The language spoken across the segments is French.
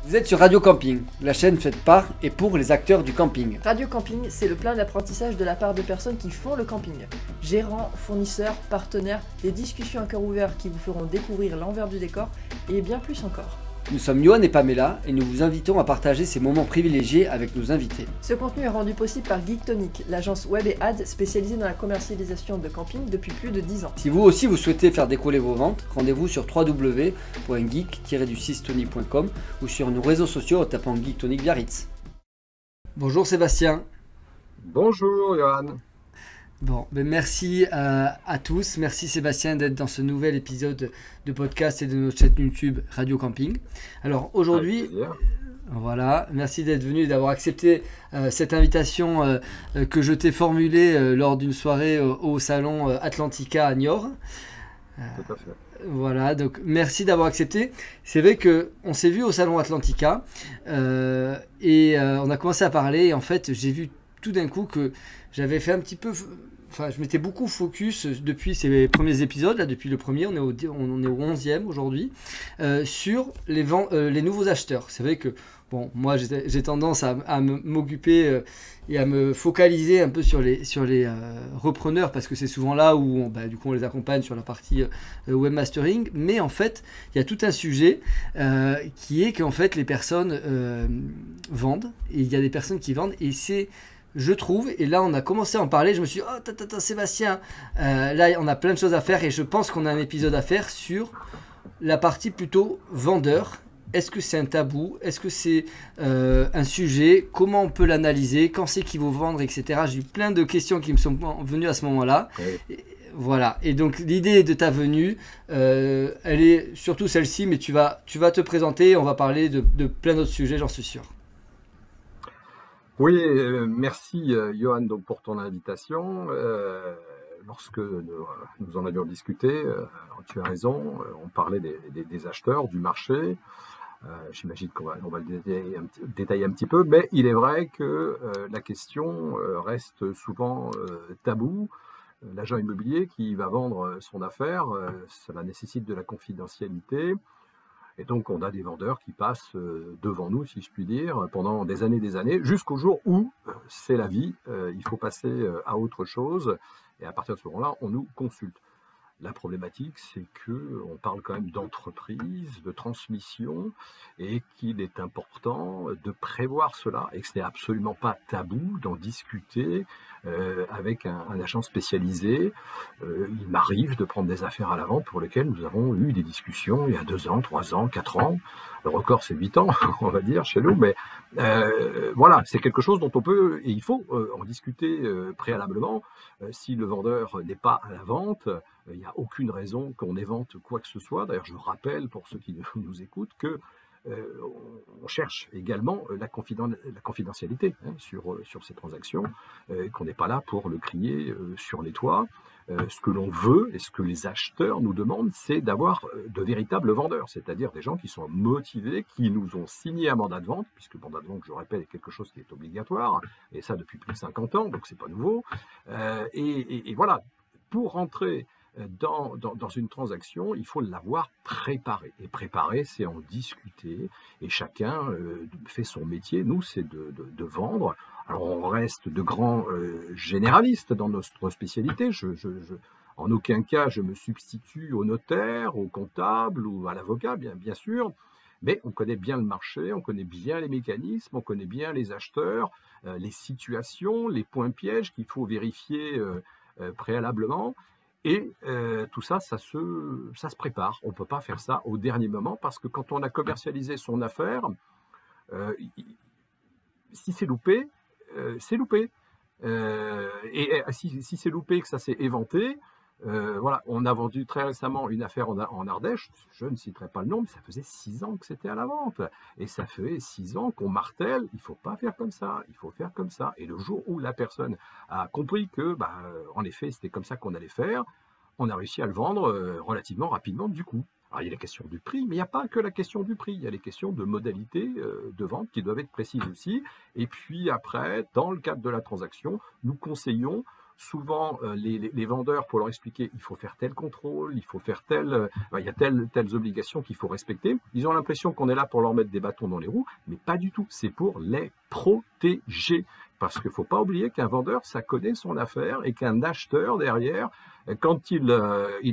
Vous êtes sur Radio Camping, la chaîne faite par et pour les acteurs du camping. Radio Camping, c'est le plein d'apprentissage de la part de personnes qui font le camping. Gérants, fournisseurs, partenaires, des discussions à cœur ouvert qui vous feront découvrir l'envers du décor et bien plus encore. Nous sommes Johan et Pamela et nous vous invitons à partager ces moments privilégiés avec nos invités. Ce contenu est rendu possible par Geektonic, l'agence web et ads spécialisée dans la commercialisation de camping depuis plus de 10 ans. Si vous aussi vous souhaitez faire décoller vos ventes, rendez-vous sur www.geek-du6tony.com ou sur nos réseaux sociaux en tapant Geektonic Biarritz. Bonjour Sébastien. Bonjour Johan. Bon, merci à tous. Merci Sébastien d'être dans ce nouvel épisode de podcast et de notre chaîne YouTube Radio Camping. Alors aujourd'hui, voilà, merci d'être venu et d'avoir accepté cette invitation que je t'ai formulée lors d'une soirée au salon Atlantica à Niort. Tout à fait. Voilà, donc merci d'avoir accepté. C'est vrai qu'on s'est vu au salon Atlantica et on a commencé à parler. Et en fait, j'ai vu tout d'un coup que j'avais fait un petit peu... Enfin, je m'étais beaucoup focus depuis ces premiers épisodes, là, depuis le premier, on est au 11e aujourd'hui, sur les nouveaux acheteurs. C'est vrai que, bon, moi j'ai tendance à m'occuper et à me focaliser un peu sur les repreneurs, parce que c'est souvent là où du coup on les accompagne sur la partie webmastering. Mais en fait, il y a tout un sujet qui est qu'en fait les personnes vendent, et il y a des personnes qui vendent, et c'est... Je trouve, et là on a commencé à en parler, je me suis dit, oh Sébastien, là on a plein de choses à faire et je pense qu'on a un épisode à faire sur la partie plutôt vendeur. Est-ce que c'est un tabou? Est-ce que c'est un sujet? Comment on peut l'analyser? Quand c'est qu'il faut vendre, etc. J'ai eu plein de questions qui me sont venues à ce moment-là. Oui. Voilà, et donc l'idée de ta venue, elle est surtout celle-ci, mais tu vas te présenter et on va parler de plein d'autres sujets, j'en suis sûr. Oui, merci Johan donc, pour ton invitation. Lorsque nous en avions discuté, tu as raison, on parlait des acheteurs, du marché. J'imagine qu'on va le détailler un petit peu, mais il est vrai que la question reste souvent taboue. L'agent immobilier qui va vendre son affaire, cela nécessite de la confidentialité. Et donc, on a des vendeurs qui passent devant nous, si je puis dire, pendant des années, jusqu'au jour où c'est la vie, il faut passer à autre chose. Et à partir de ce moment-là, on nous consulte. La problématique, c'est qu'on parle quand même d'entreprise, de transmission, et qu'il est important de prévoir cela, et que ce n'est absolument pas tabou d'en discuter avec un agent spécialisé. Il m'arrive de prendre des affaires à la vente pour lesquelles nous avons eu des discussions il y a 2 ans, 3 ans, 4 ans. Le record, c'est 8 ans, on va dire, chez nous, mais voilà, c'est quelque chose dont on peut, et il faut en discuter préalablement. Si le vendeur n'est pas à la vente, il n'y a aucune raison qu'on évente quoi que ce soit. D'ailleurs, je rappelle, pour ceux qui nous écoutent, que on cherche également la confidentialité sur ces transactions, qu'on n'est pas là pour le crier sur les toits. Ce que l'on veut et ce que les acheteurs nous demandent, c'est d'avoir de véritables vendeurs, c'est-à-dire des gens qui sont motivés, qui nous ont signé un mandat de vente, puisque le mandat de vente, je rappelle, est quelque chose qui est obligatoire, et ça depuis plus de 50 ans, donc c'est pas nouveau. Et voilà, pour rentrer dans une transaction, il faut l'avoir préparée. Et préparer, c'est en discuter, et chacun fait son métier. Nous, c'est de vendre. Alors, on reste de grands généralistes dans notre spécialité. En aucun cas, je me substitue au notaire, au comptable ou à l'avocat, bien sûr. Mais on connaît bien le marché, on connaît bien les mécanismes, on connaît bien les acheteurs, les situations, les points pièges qu'il faut vérifier préalablement. Et tout ça, ça se prépare. On ne peut pas faire ça au dernier moment parce que quand on a commercialisé son affaire, si c'est loupé, c'est loupé. Et si c'est loupé, que ça s'est éventé, voilà, on a vendu très récemment une affaire en Ardèche, je ne citerai pas le nom, mais ça faisait 6 ans que c'était à la vente. Et ça fait 6 ans qu'on martèle, il ne faut pas faire comme ça, il faut faire comme ça. Et le jour où la personne a compris que, en effet, c'était comme ça qu'on allait faire, on a réussi à le vendre relativement rapidement du coup. Alors, il y a la question du prix, mais il n'y a pas que la question du prix, il y a les questions de modalité de vente qui doivent être précises aussi. Et puis après, dans le cadre de la transaction, nous conseillons souvent les vendeurs, pour leur expliquer, il faut faire tel contrôle, il faut faire il y a telles obligations qu'il faut respecter. Ils ont l'impression qu'on est là pour leur mettre des bâtons dans les roues, mais pas du tout. C'est pour les protéger. Parce qu'il ne faut pas oublier qu'un vendeur, ça connaît son affaire et qu'un acheteur derrière, quand il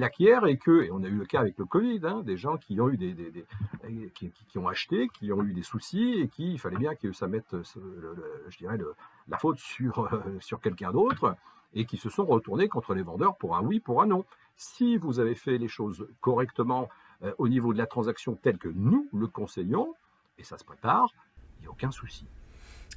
acquiert et on a eu le cas avec le Covid, hein, des gens qui ont eu qui ont acheté, qui ont eu des soucis et il fallait bien que ça mette, je dirais, la faute sur quelqu'un d'autre et qui se sont retournés contre les vendeurs pour un oui, pour un non. Si vous avez fait les choses correctement au niveau de la transaction tel que nous le conseillons, et ça se prépare, il n'y a aucun souci.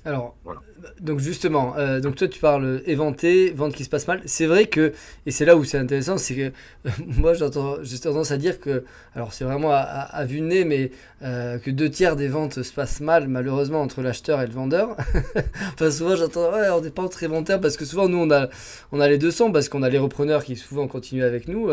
Alors, voilà. Donc justement, donc toi tu parles éventé, vente qui se passe mal. C'est vrai que, et c'est là où c'est intéressant, c'est que moi j'ai tendance à dire que, alors c'est vraiment à vue de nez, mais que 2/3 des ventes se passent mal malheureusement entre l'acheteur et le vendeur. Enfin souvent j'entends, ouais, on n'est pas très vendeur parce que souvent nous on a les deux sons parce qu'on a les repreneurs qui souvent continuent avec nous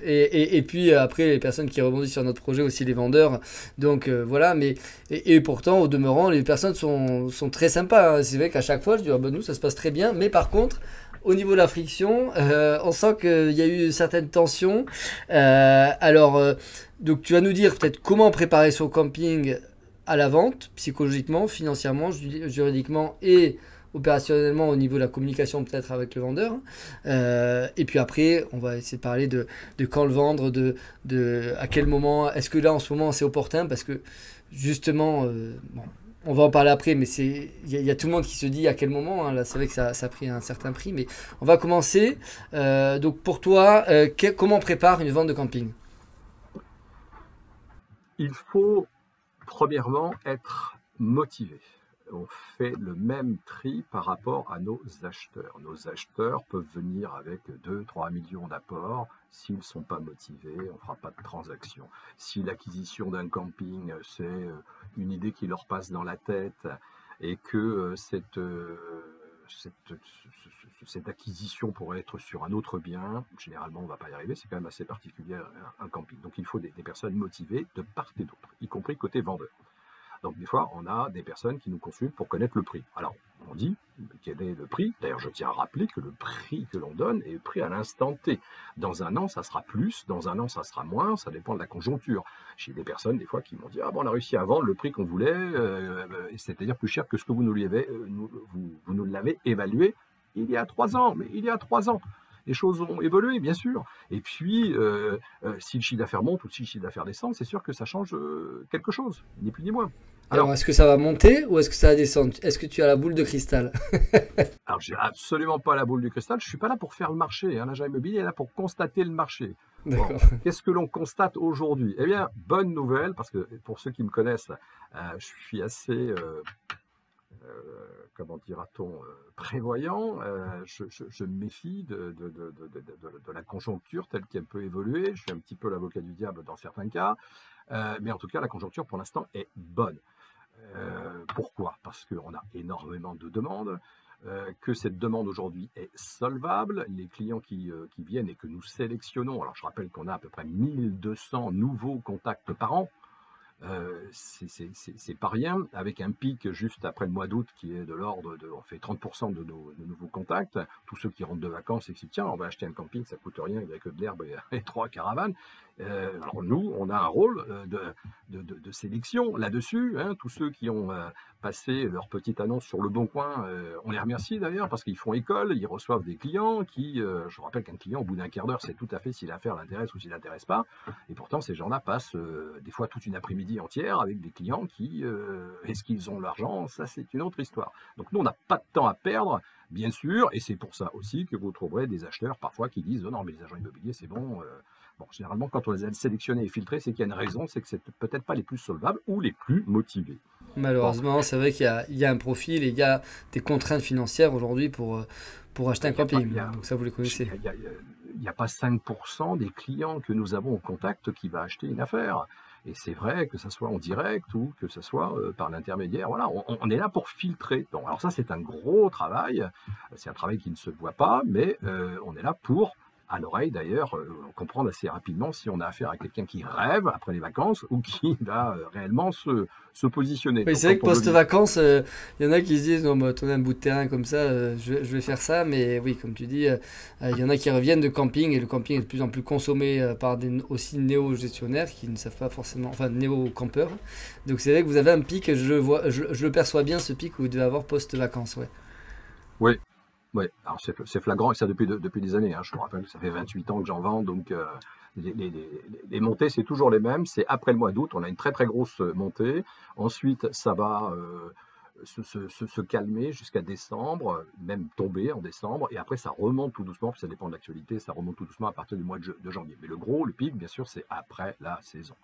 et puis après les personnes qui rebondissent sur notre projet aussi les vendeurs. Donc voilà, mais et pourtant au demeurant les personnes sont très sympas, hein. C'est vrai qu'à chaque fois je dis nous ça se passe très bien, mais par contre au niveau de la friction on sent qu'il y a eu certaines tensions. Donc tu vas nous dire peut-être comment préparer son camping à la vente, psychologiquement, financièrement, juridiquement et opérationnellement au niveau de la communication peut-être avec le vendeur. Et puis après, on va essayer de parler de quand le vendre, de à quel moment, est-ce que là en ce moment c'est opportun parce que justement, bon, on va en parler après, mais il y a tout le monde qui se dit à quel moment, hein, là c'est vrai que ça a pris un certain prix, mais on va commencer. Donc pour toi, comment on prépare une vente de camping ? Il faut premièrement être motivé. On fait le même tri par rapport à nos acheteurs. Nos acheteurs peuvent venir avec 2-3 millions d'apports. S'ils ne sont pas motivés, on ne fera pas de transaction. Si l'acquisition d'un camping, c'est une idée qui leur passe dans la tête et que cette acquisition pourrait être sur un autre bien, généralement on ne va pas y arriver, c'est quand même assez particulier un camping. Donc il faut des personnes motivées de part et d'autre, y compris côté vendeur. Donc des fois, on a des personnes qui nous consultent pour connaître le prix. Alors, on dit quel est le prix. D'ailleurs, je tiens à rappeler que le prix que l'on donne est le prix à l'instant T. Dans un an, ça sera plus. Dans un an, ça sera moins. Ça dépend de la conjoncture. J'ai des personnes, des fois, qui m'ont dit « Ah bon, on a réussi à vendre le prix qu'on voulait, c'est-à-dire plus cher que ce que vous nous l'avez évalué il y a 3 ans. » Mais il y a 3 ans. Les choses ont évolué, bien sûr. Et puis, si le chiffre d'affaires monte ou si le chiffre d'affaires descend, c'est sûr que ça change quelque chose, ni plus ni moins. Alors, est-ce que ça va monter ou est-ce que ça va descendre ? Est-ce que tu as la boule de cristal ? Alors, j'ai absolument pas la boule de cristal. Je suis pas là pour faire le marché. Hein. L'agent immobilier est là pour constater le marché. Bon, qu'est-ce que l'on constate aujourd'hui ? Eh bien, bonne nouvelle, parce que pour ceux qui me connaissent, je suis assez... comment dira-t-on, prévoyant, je me méfie de la conjoncture telle qu'elle peut évoluer. Je suis un petit peu l'avocat du diable dans certains cas, mais en tout cas, la conjoncture pour l'instant est bonne. Pourquoi ? Parce qu'on a énormément de demandes, que cette demande aujourd'hui est solvable. Les clients qui viennent et que nous sélectionnons, alors je rappelle qu'on a à peu près 1200 nouveaux contacts par an, c'est pas rien, avec un pic juste après le mois d'août qui est de l'ordre de, on fait 30% de nos nouveaux contacts, tous ceux qui rentrent de vacances et qui disent tiens on va acheter un camping, ça coûte rien, il n'y a que de l'herbe et 3 caravanes. Alors nous on a un rôle de sélection là-dessus, hein, tous ceux qui ont passé leur petite annonce sur le Bon Coin, on les remercie d'ailleurs parce qu'ils font école, ils reçoivent des clients qui, je rappelle qu'un client au bout d'un quart d'heure c'est tout à fait si l'affaire l'intéresse ou s'il l'intéresse pas, et pourtant ces gens-là passent des fois toute une après-midi entière avec des clients qui, est-ce qu'ils ont l'argent, ça c'est une autre histoire. Donc nous on n'a pas de temps à perdre, bien sûr, et c'est pour ça aussi que vous trouverez des acheteurs parfois qui disent oh non mais les agents immobiliers c'est bon. Bon, généralement, quand on les a sélectionnés et filtrés, c'est qu'il y a une raison, c'est que c'est peut-être pas les plus solvables ou les plus motivés. Malheureusement, c'est vrai qu'il y a un profil et il y a des contraintes financières aujourd'hui pour acheter un camping. Donc ça, vous les connaissez. Il n'y a pas 5% des clients que nous avons au contact qui va acheter une affaire. Et c'est vrai que ce soit en direct ou que ce soit par l'intermédiaire. Voilà, on est là pour filtrer. Donc, alors ça, c'est un gros travail. C'est un travail qui ne se voit pas, mais on est là pour À l'oreille, d'ailleurs, on comprend assez rapidement si on a affaire à quelqu'un qui rêve après les vacances ou qui va réellement se positionner. Oui, Donc, c'est vrai que quand on le dit, post-vacances, il y en a qui se disent, non, bah, tourner un bout de terrain comme ça, je vais faire ça. Mais oui, comme tu dis, il y en a qui reviennent de camping et le camping est de plus en plus consommé par des aussi néo-gestionnaires qui ne savent pas forcément, enfin néo-campeurs. Donc c'est vrai que vous avez un pic, je le vois, je le perçois bien ce pic que vous devez avoir post-vacances, ouais. oui, oui, alors c'est flagrant et ça depuis des années, hein. Je vous rappelle que ça fait 28 ans que j'en vends, donc les montées, c'est toujours les mêmes. C'est après le mois d'août, on a une très très grosse montée. Ensuite, ça va se calmer jusqu'à décembre, même tomber en décembre, et après ça remonte tout doucement, puis ça dépend de l'actualité, ça remonte tout doucement à partir du mois de janvier. Mais le gros, le pic, bien sûr, c'est après la saison.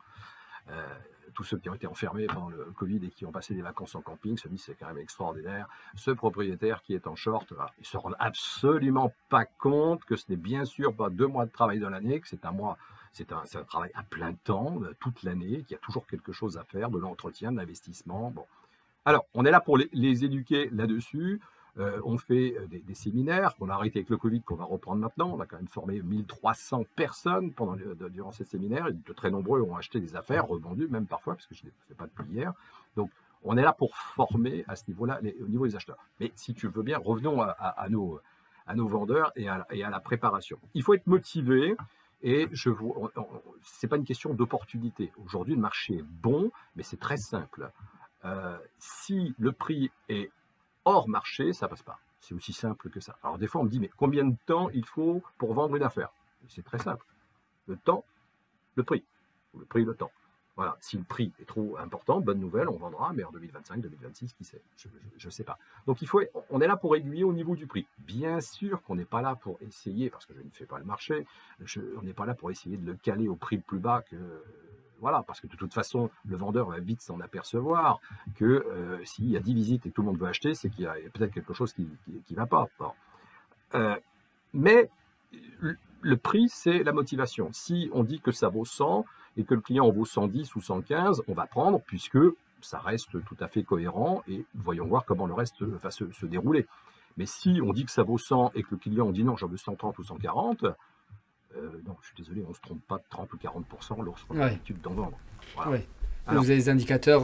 Euh, tous ceux qui ont été enfermés pendant le Covid et qui ont passé des vacances en camping se disent c'est quand même extraordinaire. Ce propriétaire qui est en short, voilà, ils se rendent absolument pas compte que ce n'est bien sûr pas 2 mois de travail dans l'année, que c'est un mois, c'est un travail à plein temps, toute l'année, qu'il y a toujours quelque chose à faire, de l'entretien, de l'investissement. Bon. Alors, on est là pour les éduquer là-dessus. On fait des séminaires qu'on a arrêté avec le Covid, qu'on va reprendre maintenant. On a quand même formé 1300 personnes durant ces séminaires. Et de très nombreux ont acheté des affaires, revendues même parfois, parce que je ne les fais pas depuis hier. Donc, on est là pour former à ce niveau-là, au niveau des acheteurs. Mais si tu veux bien, revenons à nos vendeurs et à la préparation. Il faut être motivé. Et c'est pas une question d'opportunité. Aujourd'hui, le marché est bon, mais c'est très simple. Si le prix est hors marché, ça passe pas. C'est aussi simple que ça. Alors des fois, on me dit, mais combien de temps il faut pour vendre une affaire? C'est très simple. Le temps, le prix. Le prix, le temps. Voilà. Si le prix est trop important, bonne nouvelle, on vendra, mais en 2025, 2026, qui sait? Je ne sais pas. Donc on est là pour aiguiller au niveau du prix. Bien sûr qu'on n'est pas là pour essayer, parce que je ne fais pas le marché, on n'est pas là pour essayer de le caler au prix le plus bas que... Voilà, parce que de toute façon, le vendeur va vite s'en apercevoir que s'il y a 10 visites et que tout le monde veut acheter, c'est qu'il y a peut-être quelque chose qui ne va pas. Bon. Mais le prix, c'est la motivation. Si on dit que ça vaut 100 et que le client en vaut 110 ou 115, on va prendre puisque ça reste tout à fait cohérent et voyons voir comment le reste va se dérouler. Mais si on dit que ça vaut 100 et que le client on dit non, j'en veux 130 ou 140, non, je suis désolé, on ne se trompe pas de 30 ou 40% lorsqu'on a l'habitude d'en vendre. Voilà. Ouais. Alors, Vous avez des indicateurs,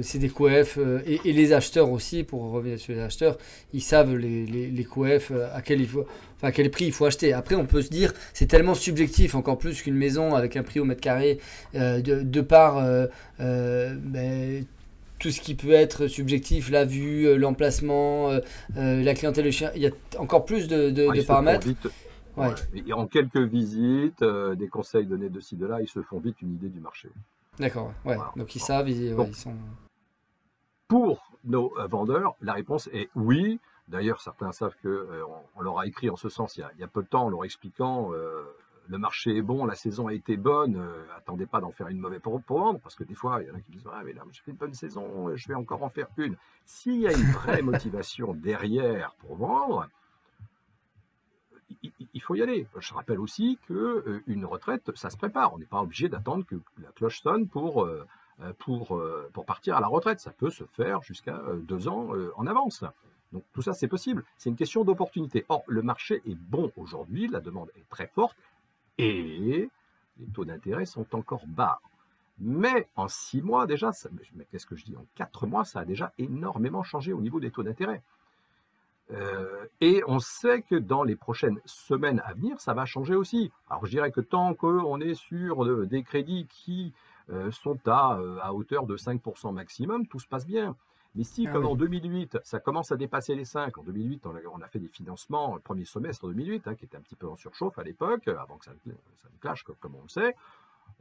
c'est des coefs, et les acheteurs aussi, pour revenir sur les acheteurs, ils savent les coefs, à quel prix il faut acheter. Après, on peut se dire, c'est tellement subjectif, encore plus qu'une maison avec un prix au mètre carré, de par tout ce qui peut être subjectif, la vue, l'emplacement, la clientèle, il y a encore plus de paramètres. Ouais. Et en quelques visites, des conseils donnés de ci, de là, ils se font vite une idée du marché. D'accord, ouais. Voilà. Donc ils savent, ils sont... Pour nos vendeurs, la réponse est oui. D'ailleurs, certains savent qu'on leur a écrit en ce sens il y a peu de temps en leur expliquant le marché est bon, la saison a été bonne, attendez pas d'en faire une mauvaise pour vendre, parce que des fois, il y en a qui disent ah, mais là, j'ai fait une bonne saison, je vais encore en faire une. S'il y a une vraie motivation derrière pour vendre, il faut y aller. Je rappelle aussi qu'une retraite, ça se prépare. On n'est pas obligé d'attendre que la cloche sonne pour partir à la retraite. Ça peut se faire jusqu'à 2 ans en avance. Donc tout ça, c'est possible. C'est une question d'opportunité. Or, le marché est bon aujourd'hui, la demande est très forte et les taux d'intérêt sont encore bas. Mais en 6 mois déjà, mais qu'est-ce que je dis? En 4 mois, ça a déjà énormément changé au niveau des taux d'intérêt. Et on sait que dans les prochaines semaines à venir, ça va changer aussi. Alors je dirais que tant qu'on est sur des crédits qui sont à hauteur de 5% maximum, tout se passe bien. Mais si, comme en 2008, ça commence à dépasser les 5, en 2008, on a fait des financements, le premier semestre 2008, qui était un petit peu en surchauffe à l'époque, avant que ça ne clash, comme on le sait,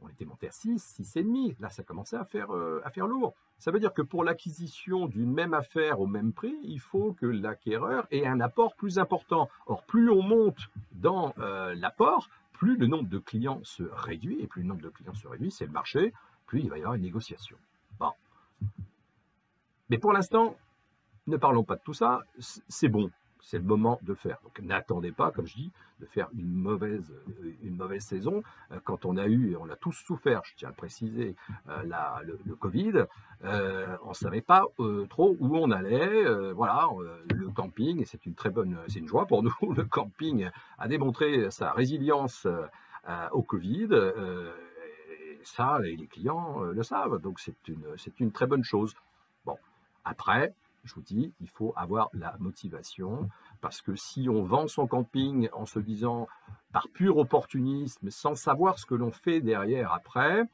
on était monté à 6, 6,5. Là, ça commençait à faire lourd. Ça veut dire que pour l'acquisition d'une même affaire au même prix, il faut que l'acquéreur ait un apport plus important. Or, plus on monte dans l'apport, plus le nombre de clients se réduit. Et plus le nombre de clients se réduit, c'est le marché, plus il va y avoir une négociation. Bon. Mais pour l'instant, ne parlons pas de tout ça. C'est bon. c'est le moment de le faire. Donc n'attendez pas, comme je dis, de faire une mauvaise saison. Quand on a tous souffert, je tiens à le préciser, le Covid, on ne savait pas trop où on allait. Voilà, le camping, et c'est une joie pour nous, le camping a démontré sa résilience au Covid. Et ça, les clients le savent, donc c'est une très bonne chose. Bon, après, je vous dis, il faut avoir la motivation, parce que si on vend son camping en se disant, par pur opportunisme, sans savoir ce que l'on fait derrière après,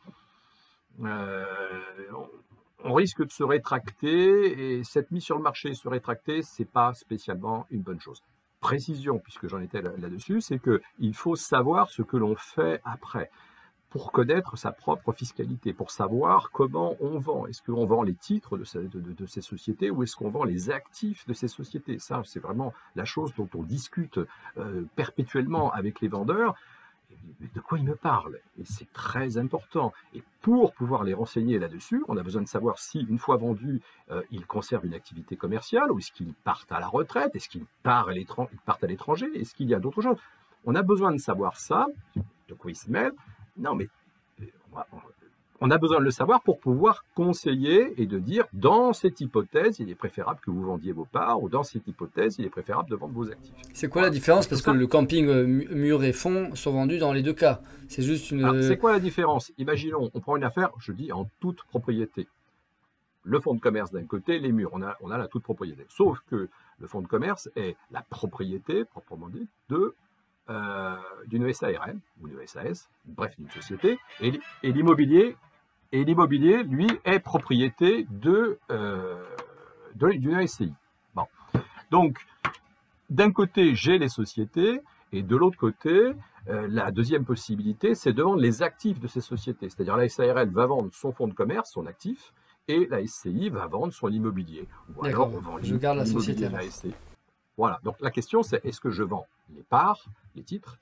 on risque de se rétracter, et cette mise sur le marché, se rétracter, c'est pas spécialement une bonne chose. Précision, puisque j'en étais là-dessus, c'est qu'il faut savoir ce que l'on fait après, pour connaître sa propre fiscalité, pour savoir comment on vend. Est-ce qu'on vend les titres de ces sociétés, ou est-ce qu'on vend les actifs de ces sociétés? Ça, c'est vraiment la chose dont on discute perpétuellement avec les vendeurs. De quoi ils me parlent? Et c'est très important. Et pour pouvoir les renseigner là-dessus, on a besoin de savoir si, une fois vendus, ils conservent une activité commerciale, ou est-ce qu'ils partent à la retraite, est-ce qu'ils partent à l'étranger, est-ce qu'il y a d'autres choses? On a besoin de savoir ça, de quoi ils se mêlent. Non, mais on a besoin de le savoir pour pouvoir conseiller et de dire, dans cette hypothèse, il est préférable que vous vendiez vos parts, ou dans cette hypothèse, il est préférable de vendre vos actifs. C'est quoi la différence? Parce que le camping mur et fonds sont vendus dans les deux cas. C'est juste une... Alors, c'est quoi la différence? Imaginons, on prend une affaire, je dis, en toute propriété. Le fonds de commerce d'un côté, les murs, on a la toute propriété. Sauf que le fonds de commerce est la propriété, proprement dit, d'une SARL ou d'une SAS, bref, d'une société, et l'immobilier, lui, est propriété d'une SCI. Bon. Donc, d'un côté, j'ai les sociétés, et de l'autre côté, la deuxième possibilité, c'est de vendre les actifs de ces sociétés. C'est-à-dire, la SARL va vendre son fonds de commerce, son actif, et la SCI va vendre son immobilier. Ou alors, on vend je garde la société. La SCI. Voilà, donc la question c'est, est-ce que je vends les parts, les titres,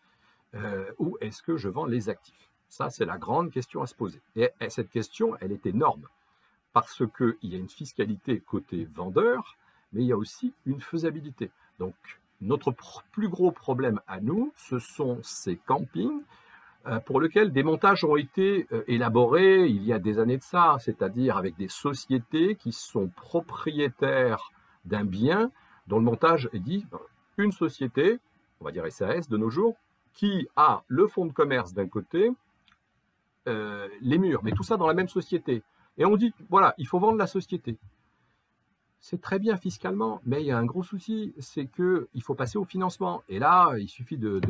ou est-ce que je vends les actifs? Ça, c'est la grande question à se poser. Et cette question, elle est énorme, parce qu'il y a une fiscalité côté vendeur, mais il y a aussi une faisabilité. Donc, notre plus gros problème à nous, ce sont ces campings pour lesquels des montages ont été élaborés il y a des années de ça, c'est-à-dire avec des sociétés qui sont propriétaires d'un bien, dont le montage est dit, une société, on va dire SAS de nos jours, qui a le fonds de commerce d'un côté, les murs, mais tout ça dans la même société. Et on dit, voilà, il faut vendre la société. C'est très bien fiscalement, mais il y a un gros souci, c'est qu'il faut passer au financement. Et là, il suffit de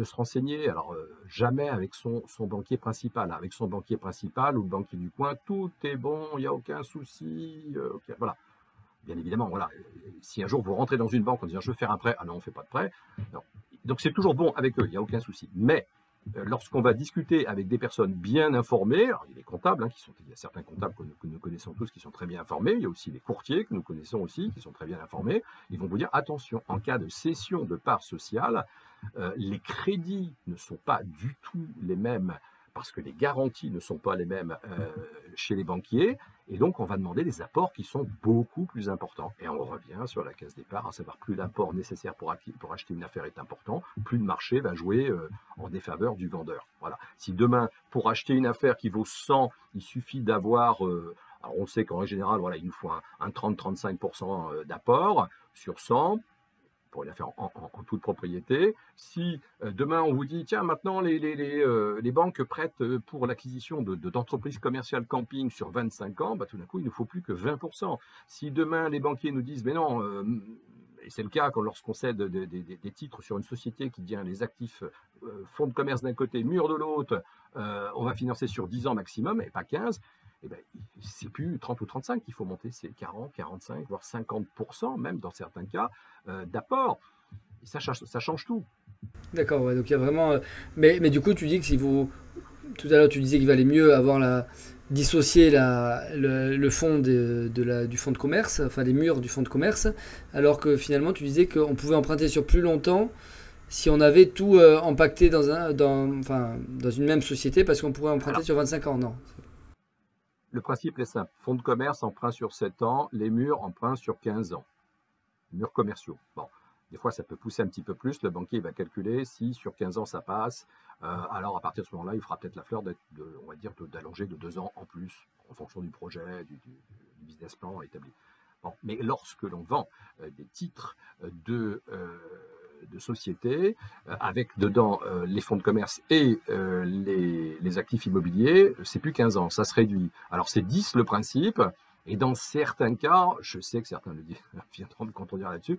se renseigner, alors jamais avec son banquier principal. Avec son banquier principal ou le banquier du coin, tout est bon, il n'y a aucun souci, voilà. Bien évidemment, voilà, si un jour vous rentrez dans une banque en disant je veux faire un prêt, ah non, on ne fait pas de prêt. Non. Donc c'est toujours bon avec eux, il n'y a aucun souci. Mais lorsqu'on va discuter avec des personnes bien informées, alors il y a les comptables, il y a certains comptables que nous connaissons tous qui sont très bien informés, il y a aussi les courtiers que nous connaissons aussi qui sont très bien informés, ils vont vous dire attention, en cas de cession de parts sociales, les crédits ne sont pas du tout les mêmes, parce que les garanties ne sont pas les mêmes chez les banquiers, et donc on va demander des apports qui sont beaucoup plus importants. Et on revient sur la caisse départ, à savoir plus l'apport nécessaire pour acheter une affaire est important, plus le marché va jouer en défaveur du vendeur. Voilà. Si demain, pour acheter une affaire qui vaut 100, il suffit d'avoir, alors on sait qu'en règle générale, voilà, il nous faut un 30-35% d'apport sur 100, pour la faire en toute propriété. Si demain on vous dit, tiens, maintenant les banques prêtent pour l'acquisition d'entreprises commerciales camping sur 25 ans, bah, tout d'un coup, il ne faut plus que 20%. Si demain les banquiers nous disent, mais non, et c'est le cas lorsqu'on cède des titres sur une société qui devient les actifs fonds de commerce d'un côté, mur de l'autre, on va financer sur 10 ans maximum, et pas 15, eh ben, c'est plus 30 ou 35 qu'il faut monter, c'est 40, 45, voire 50%, même dans certains cas, d'apport. Et ça change tout. D'accord, ouais, donc il y a vraiment... Mais du coup, tu dis que si vous... Tout à l'heure, tu disais qu'il valait mieux dissocier le fond du fonds de commerce, enfin les murs du fonds de commerce, alors que finalement, tu disais qu'on pouvait emprunter sur plus longtemps si on avait tout empaqueté dans une même société, parce qu'on pourrait emprunter sur 25 ans, non? Le principe est simple. Fonds de commerce, emprunt sur 7 ans. Les murs, emprunt sur 15 ans. Murs commerciaux. Bon. Des fois, ça peut pousser un petit peu plus. Le banquier va calculer si sur 15 ans ça passe. Alors, à partir de ce moment-là, il fera peut-être la fleur on va dire, d'allonger de 2 ans en plus en fonction du projet, du business plan établi. Bon, mais lorsque l'on vend des titres de société avec dedans les fonds de commerce et les actifs immobiliers, c'est plus 15 ans, ça se réduit. Alors, c'est 10 le principe. Et dans certains cas, je sais que certains viendront me contredire là-dessus,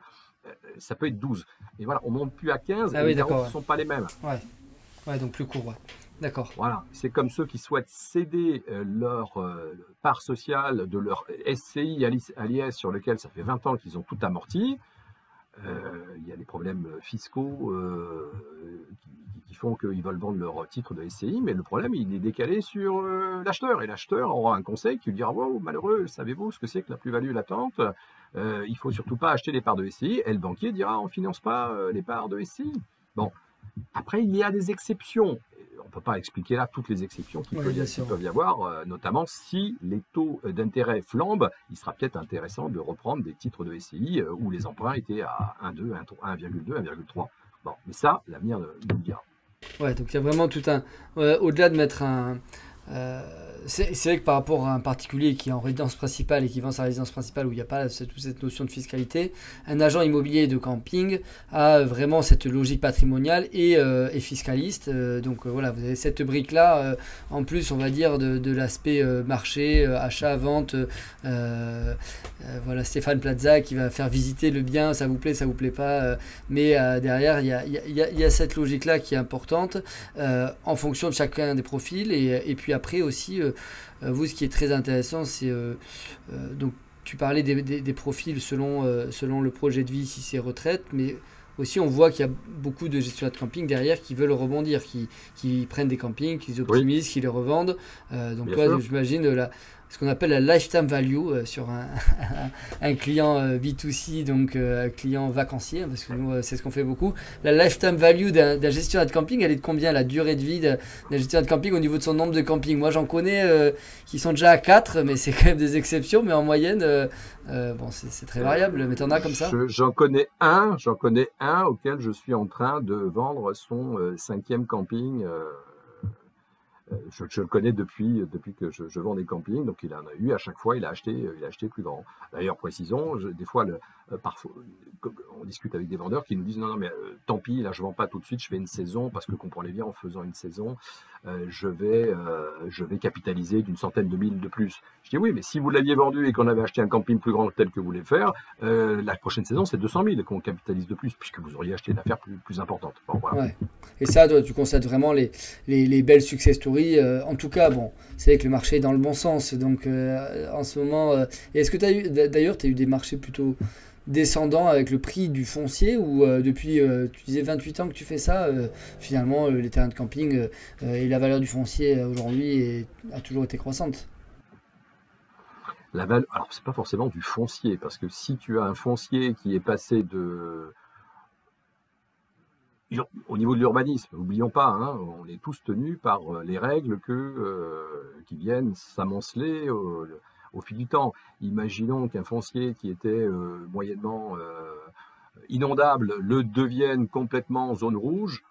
ça peut être 12. Et voilà, on ne monte plus à 15, et les tarots ne sont pas les mêmes. Ouais, donc plus court, D'accord. Voilà, c'est comme ceux qui souhaitent céder leur part sociale de leur SCI à l'IS sur lequel ça fait 20 ans qu'ils ont tout amorti. Il y a des problèmes fiscaux qui font qu'ils veulent vendre leur titre de SCI, mais le problème, il est décalé sur l'acheteur. Et l'acheteur aura un conseil qui lui dira « Wow, malheureux, savez-vous ce que c'est que la plus-value latente ? Il ne faut surtout pas acheter des parts de SCI. » Et le banquier dira « On ne finance pas les parts de SCI. » Bon, après, il y a des exceptions. On ne peut pas expliquer là toutes les exceptions qui peuvent y avoir, notamment si les taux d'intérêt flambent, il sera peut-être intéressant de reprendre des titres de SCI où les emprunts étaient à 1,2, 1,2, 1,3. Bon, mais ça, l'avenir nous le dira. Ouais, donc il y a vraiment tout un... au-delà de mettre un... c'est vrai que par rapport à un particulier qui est en résidence principale et qui vend sa résidence principale où il n'y a pas toute cette notion de fiscalité, un agent immobilier de camping a vraiment cette logique patrimoniale et fiscaliste. Donc voilà, vous avez cette brique-là, en plus on va dire de l'aspect marché, achat, vente. Voilà, Stéphane Plaza qui va faire visiter le bien, ça vous plaît pas. Mais derrière, il y a cette logique-là qui est importante en fonction de chacun des profils et puis après aussi, vous, ce qui est très intéressant, c'est donc tu parlais des profils selon le projet de vie, si c'est retraite, mais aussi on voit qu'il y a beaucoup de gestionnaires de camping derrière qui veulent rebondir, qui prennent des campings, qui les optimisent, qui les revendent. Donc toi, j'imagine ce qu'on appelle la lifetime value sur un client B2C, donc client vacancier, parce que nous, c'est ce qu'on fait beaucoup. La lifetime value d'un gestionnaire de camping, elle est de combien, la durée de vie d'un gestionnaire de camping au niveau de son nombre de campings? Moi, j'en connais qui sont déjà à 4, mais c'est quand même des exceptions, mais en moyenne, bon, c'est très variable, mais t'en as comme ça? J'en connais un auquel je suis en train de vendre son 5e camping. Je le connais depuis que je vends des campings, donc il en a eu à chaque fois, il a acheté plus grand. D'ailleurs, précisons, des fois, parfois, on discute avec des vendeurs qui nous disent non, mais tant pis, là je vends pas tout de suite, je fais une saison parce que comprenez bien, en faisant une saison, je vais capitaliser d'une centaine de mille de plus. Je dis oui, mais si vous l'aviez vendu et qu'on avait acheté un camping plus grand tel que vous voulez faire, la prochaine saison c'est 200 000 qu'on capitalise de plus puisque vous auriez acheté une affaire plus importante. Bon, voilà. Ouais. Et ça, toi, tu constates vraiment les belles success stories. En tout cas, bon, c'est vrai que le marché est dans le bon sens. Donc, en ce moment, est-ce que tu as eu des marchés plutôt descendants avec le prix du foncier ou depuis, tu disais 28 ans que tu fais ça, finalement, les terrains de camping et la valeur du foncier aujourd'hui a toujours été croissante? Alors, c'est pas forcément du foncier, parce que si tu as un foncier qui est passé au niveau de l'urbanisme, n'oublions pas, hein, on est tous tenus par les règles qui viennent s'amonceler au fil du temps. Imaginons qu'un foncier qui était moyennement inondable le devienne complètement zone rouge.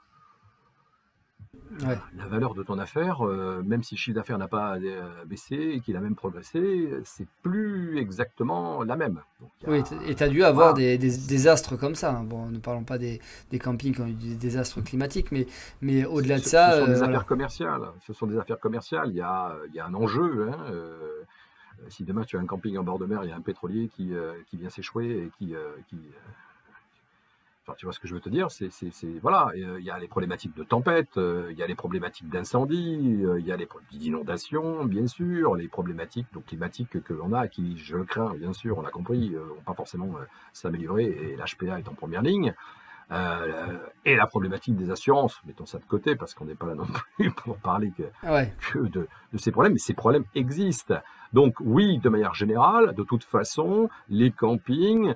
Ouais. La valeur de ton affaire, même si le chiffre d'affaires n'a pas baissé et qu'il a même progressé, c'est plus exactement la même. Donc, oui, et tu as dû avoir des désastres comme ça. Hein. Bon, ne parlons pas des campings qui ont eu des désastres climatiques, mais au-delà de ça... Ce sont des affaires commerciales. Ce sont des affaires commerciales. Il y a un enjeu. Hein, si demain tu as un camping en bord de mer, il y a un pétrolier qui vient s'échouer et qui enfin, tu vois ce que je veux te dire, voilà, il y a les problématiques de tempête, il y a les problématiques d'incendie, il y a les problématiques d'inondation, bien sûr, les problématiques climatiques que l'on a, qui, je le crains, bien sûr, on l'a compris, vont pas forcément s'améliorer, et l'HPA est en première ligne. Et la problématique des assurances, mettons ça de côté, parce qu'on n'est pas là non plus pour parler que de ces problèmes, mais ces problèmes existent. Donc oui, de manière générale, de toute façon, les campings...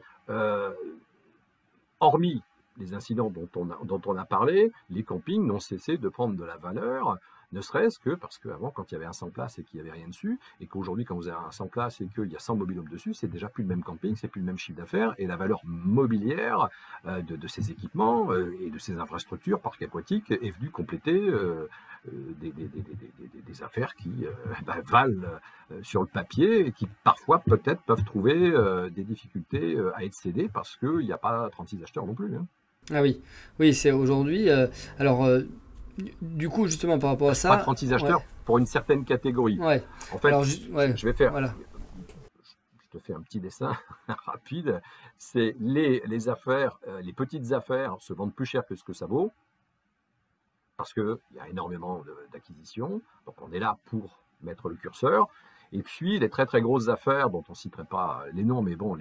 hormis les incidents dont on a parlé, les campings n'ont cessé de prendre de la valeur Ne serait-ce que parce qu'avant, quand il y avait un 100 places et qu'il n'y avait rien dessus, et qu'aujourd'hui, quand vous avez un 100 places et qu'il y a 100 mobil-homes dessus, c'est déjà plus le même camping, c'est plus le même chiffre d'affaires, et la valeur mobilière de ces équipements et de ces infrastructures, parcs aquatiques, est venue compléter des affaires qui valent sur le papier et qui parfois peut-être peuvent trouver des difficultés à être cédées parce qu'il n'y a pas 36 acheteurs non plus. Hein. Ah oui, oui, c'est aujourd'hui. Alors, du coup, justement, par rapport à ça. Pas 36 acheteurs pour une certaine catégorie. Ouais. En fait, alors, je vais faire. Voilà. Je te fais un petit dessin rapide. C'est les affaires, les petites affaires se vendent plus cher que ce que ça vaut parce qu'il y a énormément d'acquisitions. Donc, on est là pour mettre le curseur. Et puis, les très très grosses affaires, dont on ne citerait pas les noms, mais bon,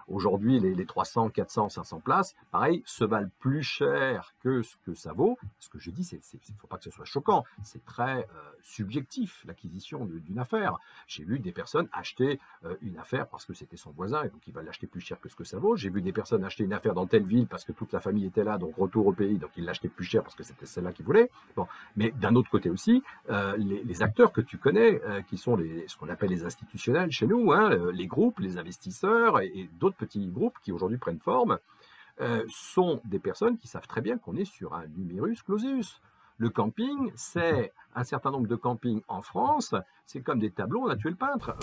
aujourd'hui, les 300, 400, 500 places, pareil, se valent plus cher que ce que ça vaut. Ce que je dis, il ne faut pas que ce soit choquant. C'est très subjectif, l'acquisition d'une affaire. J'ai vu des personnes acheter une affaire parce que c'était son voisin, et donc il va l'acheter plus cher que ce que ça vaut. J'ai vu des personnes acheter une affaire dans telle ville parce que toute la famille était là, donc retour au pays, donc ils l'achetaient plus cher parce que c'était celle-là qu'ils voulaient. Bon. Mais d'un autre côté aussi, les acteurs que tu connais, qui sont ce qu'on appelle les institutionnels chez nous, hein, les groupes, les investisseurs et d'autres petits groupes qui aujourd'hui prennent forme, sont des personnes qui savent très bien qu'on est sur un numerus clausus. Le camping, c'est un certain nombre de campings en France, c'est comme des tableaux, on a tué le peintre.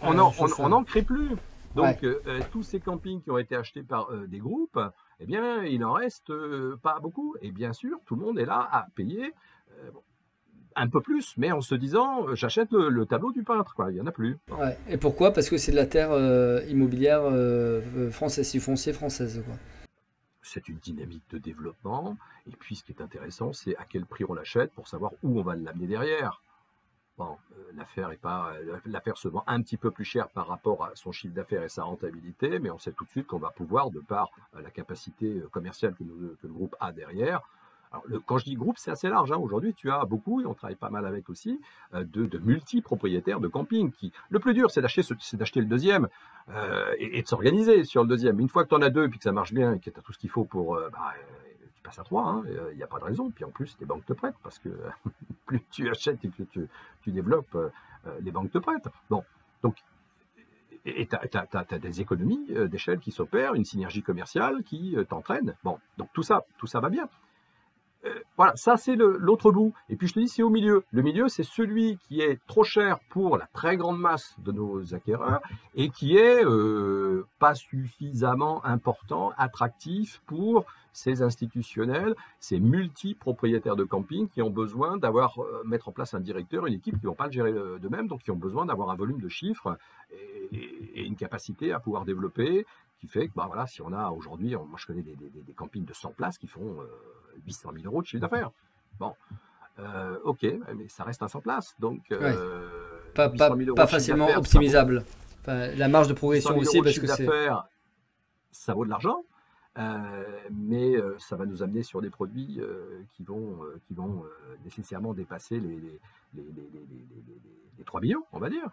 On n'en crée plus. Donc, tous ces campings qui ont été achetés par des groupes, eh bien, il n'en reste pas beaucoup. Et bien sûr, tout le monde est là à payer un peu plus, mais en se disant, j'achète le tableau du peintre, quoi. Il n'y en a plus. Ouais. Et pourquoi? Parce que c'est de la terre immobilière française, du foncier française, quoi. C'est une dynamique de développement. Et puis, ce qui est intéressant, c'est à quel prix on l'achète pour savoir où on va l'amener derrière. Bon, l'affaire se vend un petit peu plus cher par rapport à son chiffre d'affaires et sa rentabilité, mais on sait tout de suite qu'on va pouvoir, de par la capacité commerciale que le groupe a derrière. Alors, quand je dis groupe, c'est assez large. Hein. Aujourd'hui, tu as beaucoup, et on travaille pas mal avec aussi, de multi-propriétaires de camping. Le plus dur, c'est d'acheter le deuxième et de s'organiser sur le deuxième. Une fois que tu en as deux et que ça marche bien et que tu as tout ce qu'il faut pour... tu passes à trois, il n'y a pas de raison. Puis en plus, les banques te prêtent parce que plus tu achètes et que tu développes, les banques te prêtent. Bon, donc... Et tu as des économies d'échelle qui s'opèrent, une synergie commerciale qui t'entraîne. Bon, donc tout ça va bien. Voilà, ça c'est l'autre bout. Et puis je te dis, c'est au milieu. Le milieu, c'est celui qui est trop cher pour la très grande masse de nos acquéreurs et qui est pas suffisamment important, attractif pour ces institutionnels, ces multi-propriétaires de camping qui ont besoin mettre en place un directeur, une équipe qui ne vont pas le gérer d'eux-mêmes, donc qui ont besoin d'avoir un volume de chiffres et une capacité à pouvoir développer, qui fait que, voilà, si on a aujourd'hui, moi je connais des campings de 100 places qui font 800 000 euros de chiffre d'affaires. Bon, ok, mais ça reste un 100 places, donc pas facilement optimisable. Enfin, la marge de progression aussi, parce que c'est... Ça vaut de l'argent, mais ça va nous amener sur des produits qui vont nécessairement dépasser les 3 millions, on va dire,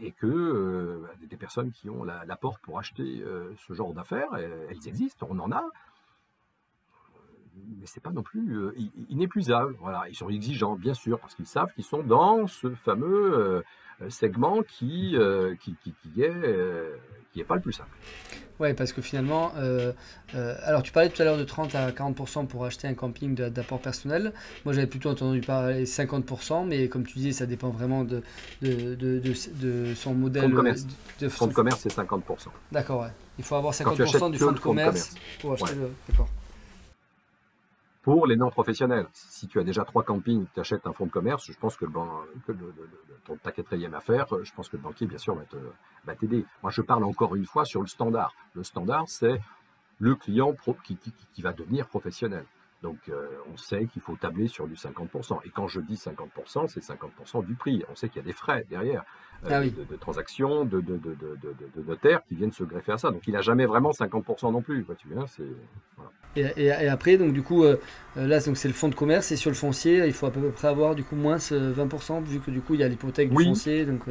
et que des personnes qui ont l'apport pour acheter ce genre d'affaires, elles existent, on en a, mais c'est pas non plus inépuisable. Voilà, ils sont exigeants, bien sûr, parce qu'ils savent qu'ils sont dans ce fameux segment qui est pas le plus simple. Ouais, parce que finalement, alors tu parlais tout à l'heure de 30 à 40% pour acheter un camping d'apport personnel. Moi, j'avais plutôt entendu parler 50%, mais comme tu disais, ça dépend vraiment de son modèle. Fonds de commerce, c'est 50%. D'accord, ouais. Il faut avoir 50% du fonds de commerce pour acheter le... D'accord. Pour les non-professionnels, si tu as déjà 3 campings, tu achètes un fonds de commerce, je pense que ta 4e affaire, je pense que le banquier, bien sûr, va t'aider. Moi, je parle encore une fois sur le standard. Le standard, c'est le client qui va devenir professionnel. Donc, on sait qu'il faut tabler sur du 50%. Et quand je dis 50%, c'est 50% du prix. On sait qu'il y a des frais derrière, de transactions, de notaires qui viennent se greffer à ça. Donc, il n'a jamais vraiment 50% non plus. Tu vois, voilà. Et après, donc du coup, là, donc, c'est le fonds de commerce. Et sur le foncier, il faut à peu près avoir du coup moins 20%, vu que du coup, il y a l'hypothèque du foncier. Donc,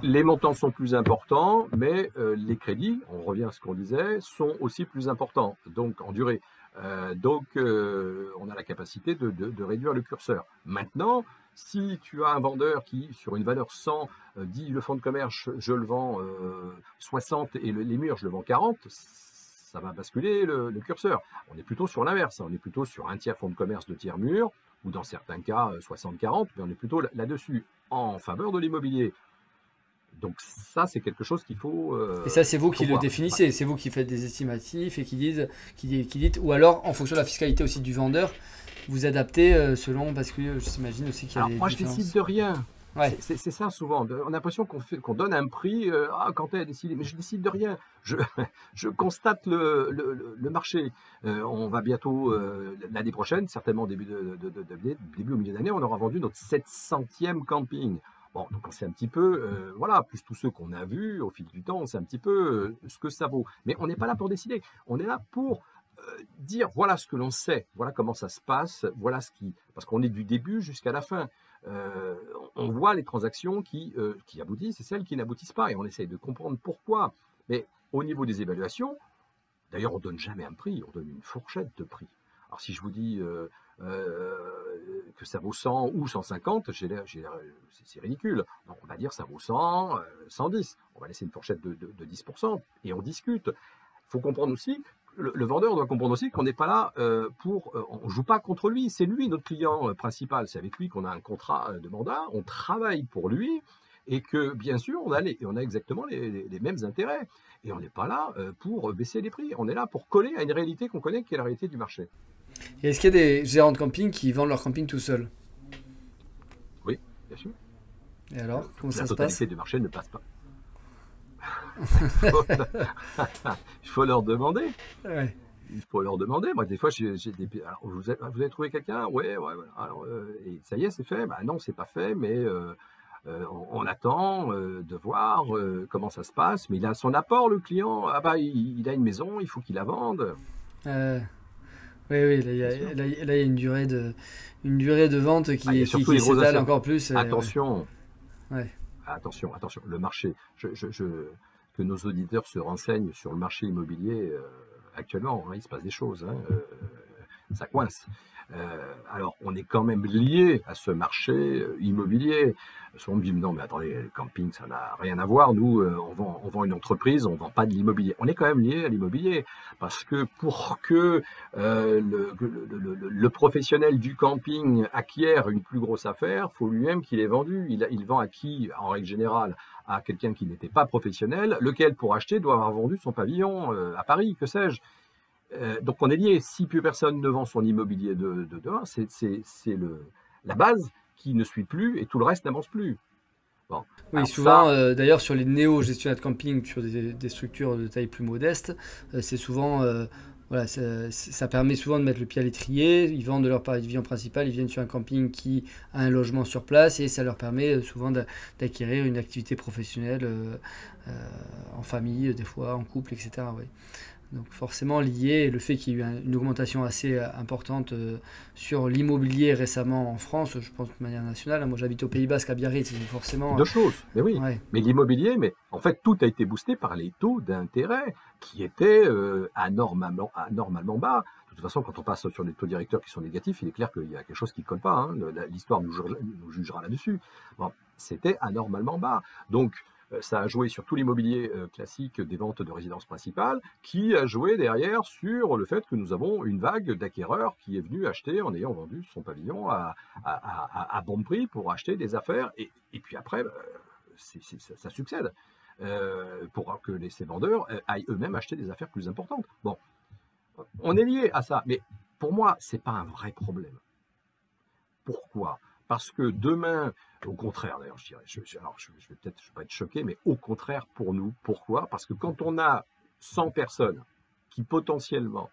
les montants sont plus importants, mais les crédits, on revient à ce qu'on disait, sont aussi plus importants. Donc, en durée. Donc, on a la capacité de réduire le curseur. Maintenant, si tu as un vendeur qui, sur une valeur 100, dit le fonds de commerce, je le vends 60 et les murs, je le vends 40, ça va basculer le curseur. On est plutôt sur l'inverse, on est plutôt sur un tiers fonds de commerce, 2 tiers murs, ou dans certains cas 60-40, mais on est plutôt là-dessus, en faveur de l'immobilier. Donc ça, c'est quelque chose qu'il faut... Et ça, c'est vous qui le voir. définissez, c'est vous qui faites des estimatifs et qui dites, ou alors en fonction de la fiscalité aussi du vendeur, vous adaptez selon, parce que j'imagine aussi qu'il y a Alors des moi, je différences. décide de rien. Ouais. C'est ça souvent. On a l'impression qu'on donne un prix. Quand elle a décidé, mais je décide de rien. Je constate le marché. On va bientôt l'année prochaine, certainement début au milieu d'année, on aura vendu notre 700e camping. Bon, donc on sait un petit peu, voilà, plus tous ceux qu'on a vus au fil du temps, on sait un petit peu ce que ça vaut. Mais on n'est pas là pour décider. On est là pour dire voilà ce que l'on sait, voilà comment ça se passe, voilà ce qui, parce qu'on est du début jusqu'à la fin. On voit les transactions qui aboutissent et celles qui n'aboutissent pas, et on essaye de comprendre pourquoi. Mais au niveau des évaluations, d'ailleurs, on ne donne jamais un prix, on donne une fourchette de prix. Alors si je vous dis que ça vaut 100 ou 150, c'est ridicule. Donc on va dire ça vaut 100, 110. On va laisser une fourchette de 10% et on discute. Il faut comprendre aussi, le vendeur doit comprendre aussi qu'on n'est pas là on ne joue pas contre lui. C'est lui notre client principal. C'est avec lui qu'on a un contrat de mandat. On travaille pour lui. Et que, bien sûr, on a exactement les mêmes intérêts. Et on n'est pas là pour baisser les prix. On est là pour coller à une réalité qu'on connaît, qui est la réalité du marché. Et est-ce qu'il y a des gérants de camping qui vendent leur camping tout seuls? Oui, bien sûr. Et alors, comment ça La se passe? totalité du marché ne passe pas. Il faut leur demander. Ouais. Il faut leur demander. Moi, des fois, j'ai des... Alors, vous avez trouvé quelqu'un? Ouais. Alors, et ça y est, c'est fait? Bah non, c'est pas fait, mais... on attend de voir comment ça se passe, mais il a son apport, le client. Ah bah, il a une maison, il faut qu'il la vende. Oui, là, il y a une durée de vente qui s'étale encore plus. Attention, ouais. Attention, le marché. Que nos auditeurs se renseignent sur le marché immobilier actuellement. Hein, il se passe des choses. Hein, ça coince. Alors, on est quand même lié à ce marché immobilier. Souvent, on me dit, non, mais attendez, le camping, ça n'a rien à voir. Nous, on vend une entreprise, on ne vend pas de l'immobilier. On est quand même lié à l'immobilier. Parce que pour que le professionnel du camping acquiert une plus grosse affaire, il faut lui-même qu'il ait vendu. Il vend à qui, en règle générale? À quelqu'un qui n'était pas professionnel, lequel, pour acheter, doit avoir vendu son pavillon à Paris, que sais-je. Donc on est lié. Si plus personne ne vend son immobilier de dehors, c'est la base qui ne suit plus et tout le reste n'avance plus. Bon. Oui, alors souvent, d'ailleurs, sur les néo-gestionnaires de camping, sur des structures de taille plus modeste, c'est souvent, voilà, ça permet souvent de mettre le pied à l'étrier. Ils vendent leur pavillon principal, ils viennent sur un camping qui a un logement sur place et ça leur permet souvent d'acquérir une activité professionnelle en famille, des fois en couple, etc. Oui. Donc forcément lié, le fait qu'il y ait eu une augmentation assez importante sur l'immobilier récemment en France, je pense de manière nationale. Moi j'habite au Pays Basque à Biarritz, donc forcément... Deux choses, mais oui. Ouais. Mais l'immobilier, en fait tout a été boosté par les taux d'intérêt qui étaient anormalement bas. De toute façon, quand on passe sur des taux directeurs qui sont négatifs, il est clair qu'il y a quelque chose qui ne colle pas. Hein. L'histoire nous jugera là-dessus. Bon, c'était anormalement bas. Donc, ça a joué sur tout l'immobilier classique des ventes de résidences principales, qui a joué derrière sur le fait que nous avons une vague d'acquéreurs qui est venue acheter en ayant vendu son pavillon à bon prix pour acheter des affaires. Et puis après, ça succède pour que ces vendeurs aillent eux-mêmes acheter des affaires plus importantes. Bon, on est lié à ça, mais pour moi, ce n'est pas un vrai problème. Pourquoi ? Parce que demain, au contraire, d'ailleurs, je dirais, je vais peut-être pas être choqué, mais au contraire pour nous. Pourquoi? Parce que quand on a 100 personnes qui potentiellement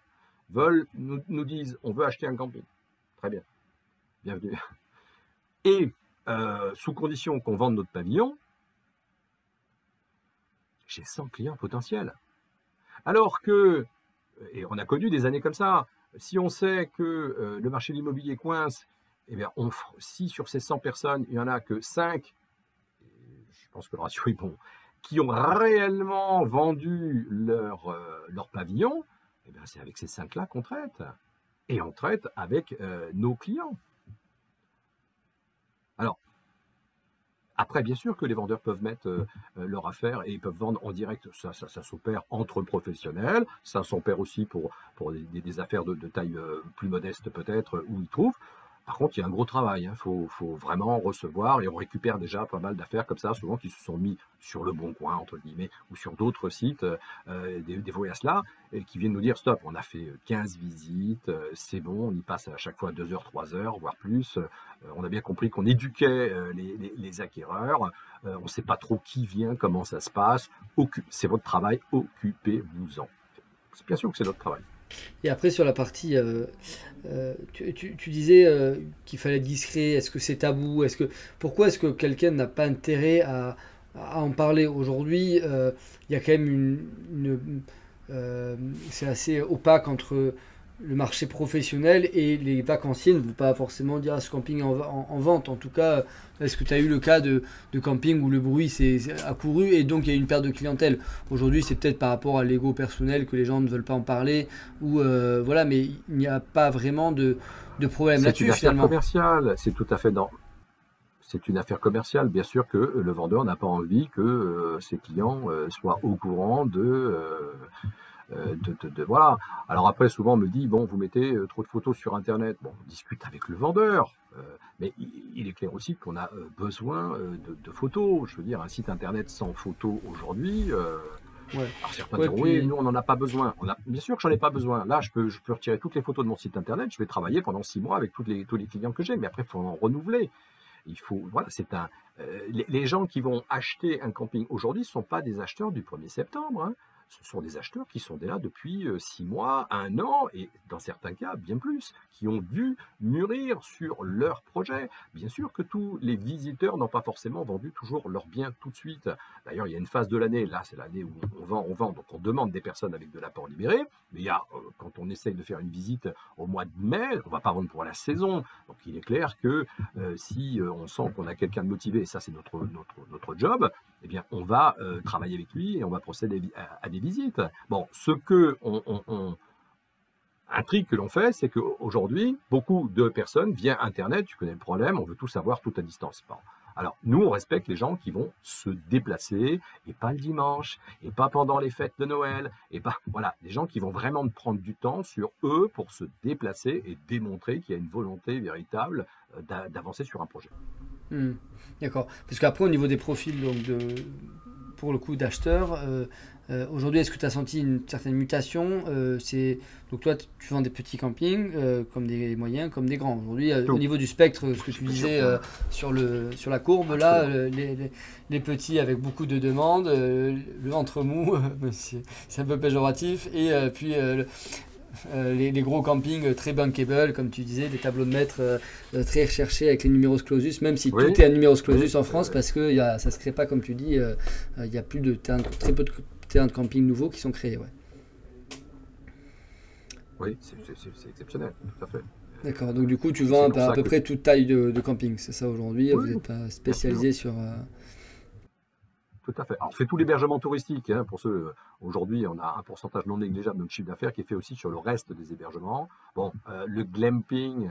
nous disent on veut acheter un camping, très bien, bienvenue, et sous condition qu'on vende notre pavillon, j'ai 100 clients potentiels. Alors que, et on a connu des années comme ça, si on sait que le marché de l'immobilier coince, eh bien, si sur ces 100 personnes, il n'y en a que 5, je pense que le ratio est bon, qui ont réellement vendu leur pavillon, eh bien, c'est avec ces 5-là qu'on traite. Et on traite avec nos clients. Alors, après, bien sûr que les vendeurs peuvent mettre leur affaire et ils peuvent vendre en direct. Ça s'opère entre professionnels. Ça s'opère aussi pour des affaires de taille plus modeste peut-être où ils trouvent. Par contre, il y a un gros travail. Il faut vraiment recevoir et on récupère déjà pas mal d'affaires comme ça, souvent qui se sont mis sur le bon coin, entre guillemets, ou sur d'autres sites des voyages là, et qui viennent nous dire stop, on a fait 15 visites, c'est bon, on y passe à chaque fois 2 heures, 3 heures, voire plus. On a bien compris qu'on éduquait les acquéreurs. On ne sait pas trop qui vient, comment ça se passe. C'est votre travail, occupez-vous-en. C'est bien sûr que c'est notre travail. Et après, sur la partie, tu disais qu'il fallait être discret. Est-ce que c'est tabou? Pourquoi est-ce que quelqu'un n'a pas intérêt à en parler aujourd'hui? Il y a quand même c'est assez opaque entre le marché professionnel et les vacanciers ne vont pas forcément dire ce camping en vente. En tout cas, est-ce que tu as eu le cas de camping où le bruit a couru et donc il y a eu une perte de clientèle? Aujourd'hui, c'est peut-être par rapport à l'ego personnel que les gens ne veulent pas en parler, ou voilà, mais il n'y a pas vraiment de problème là-dessus finalement. C'est une affaire commerciale, c'est tout à fait C'est une affaire commerciale. Bien sûr que le vendeur n'a pas envie que ses clients soient au courant voilà. Alors après, souvent on me dit, bon, vous mettez trop de photos sur Internet. Bon, on discute avec le vendeur, mais il est clair aussi qu'on a besoin de photos. Je veux dire, un site Internet sans photos aujourd'hui, Ouais. alors certains Ouais, diront, puis- oui, nous on n'en a pas besoin. Bien sûr que j'en ai pas besoin. Là, je peux retirer toutes les photos de mon site Internet, je vais travailler pendant 6 mois avec tous les clients que j'ai, mais après, il faut en renouveler. Voilà, les gens qui vont acheter un camping aujourd'hui ne sont pas des acheteurs du 1er septembre. Hein. Ce sont des acheteurs qui sont là depuis 6 mois, 1 an, et dans certains cas, bien plus, qui ont dû mûrir sur leur projet. Bien sûr que tous les visiteurs n'ont pas forcément vendu toujours leurs biens tout de suite. D'ailleurs, il y a une phase de l'année, là c'est l'année où on vend, donc on demande des personnes avec de l'apport libéré, mais il y a, quand on essaye de faire une visite au mois de mai, on ne va pas vendre pour la saison. Donc il est clair que si on sent qu'on a quelqu'un de motivé, et ça c'est notre job, eh bien on va travailler avec lui et on va procéder à des visites. Bon, un trick que l'on fait, c'est qu'aujourd'hui, beaucoup de personnes, via Internet, tu connais le problème, on veut tout savoir tout à distance. Bon. Alors, nous, on respecte les gens qui vont se déplacer, et pas le dimanche, et pas pendant les fêtes de Noël, et pas, voilà, des gens qui vont vraiment prendre du temps sur eux pour se déplacer et démontrer qu'il y a une volonté véritable d'avancer sur un projet. D'accord. Parce qu'après, au niveau des profils, donc pour le coup d'acheteurs, aujourd'hui, est-ce que tu as senti une certaine mutation? Donc toi, tu vends des petits campings, comme des moyens, comme des grands. Aujourd'hui, au niveau du spectre, ce que tu disais sur la courbe, là, les petits avec beaucoup de demandes, le ventre mou, c'est un peu péjoratif, et puis les gros campings très bankable, comme tu disais, des tableaux de maître très recherchés avec les numerus clausus, même si tout est un numerus clausus en France, parce que ça ne se crée pas, comme tu dis, il y a plus de très peu de terrains de camping nouveaux qui sont créés. Ouais. Oui, c'est exceptionnel, tout à fait. D'accord, donc du coup tu vends à peu près toute taille de camping, c'est ça aujourd'hui? Oui, vous n'êtes pas spécialisé sur... Tout à fait. Alors, on fait tout l'hébergement touristique. Hein, pour ceux, aujourd'hui, on a un pourcentage non négligeable de notre chiffre d'affaires qui est fait aussi sur le reste des hébergements. Bon, le glamping,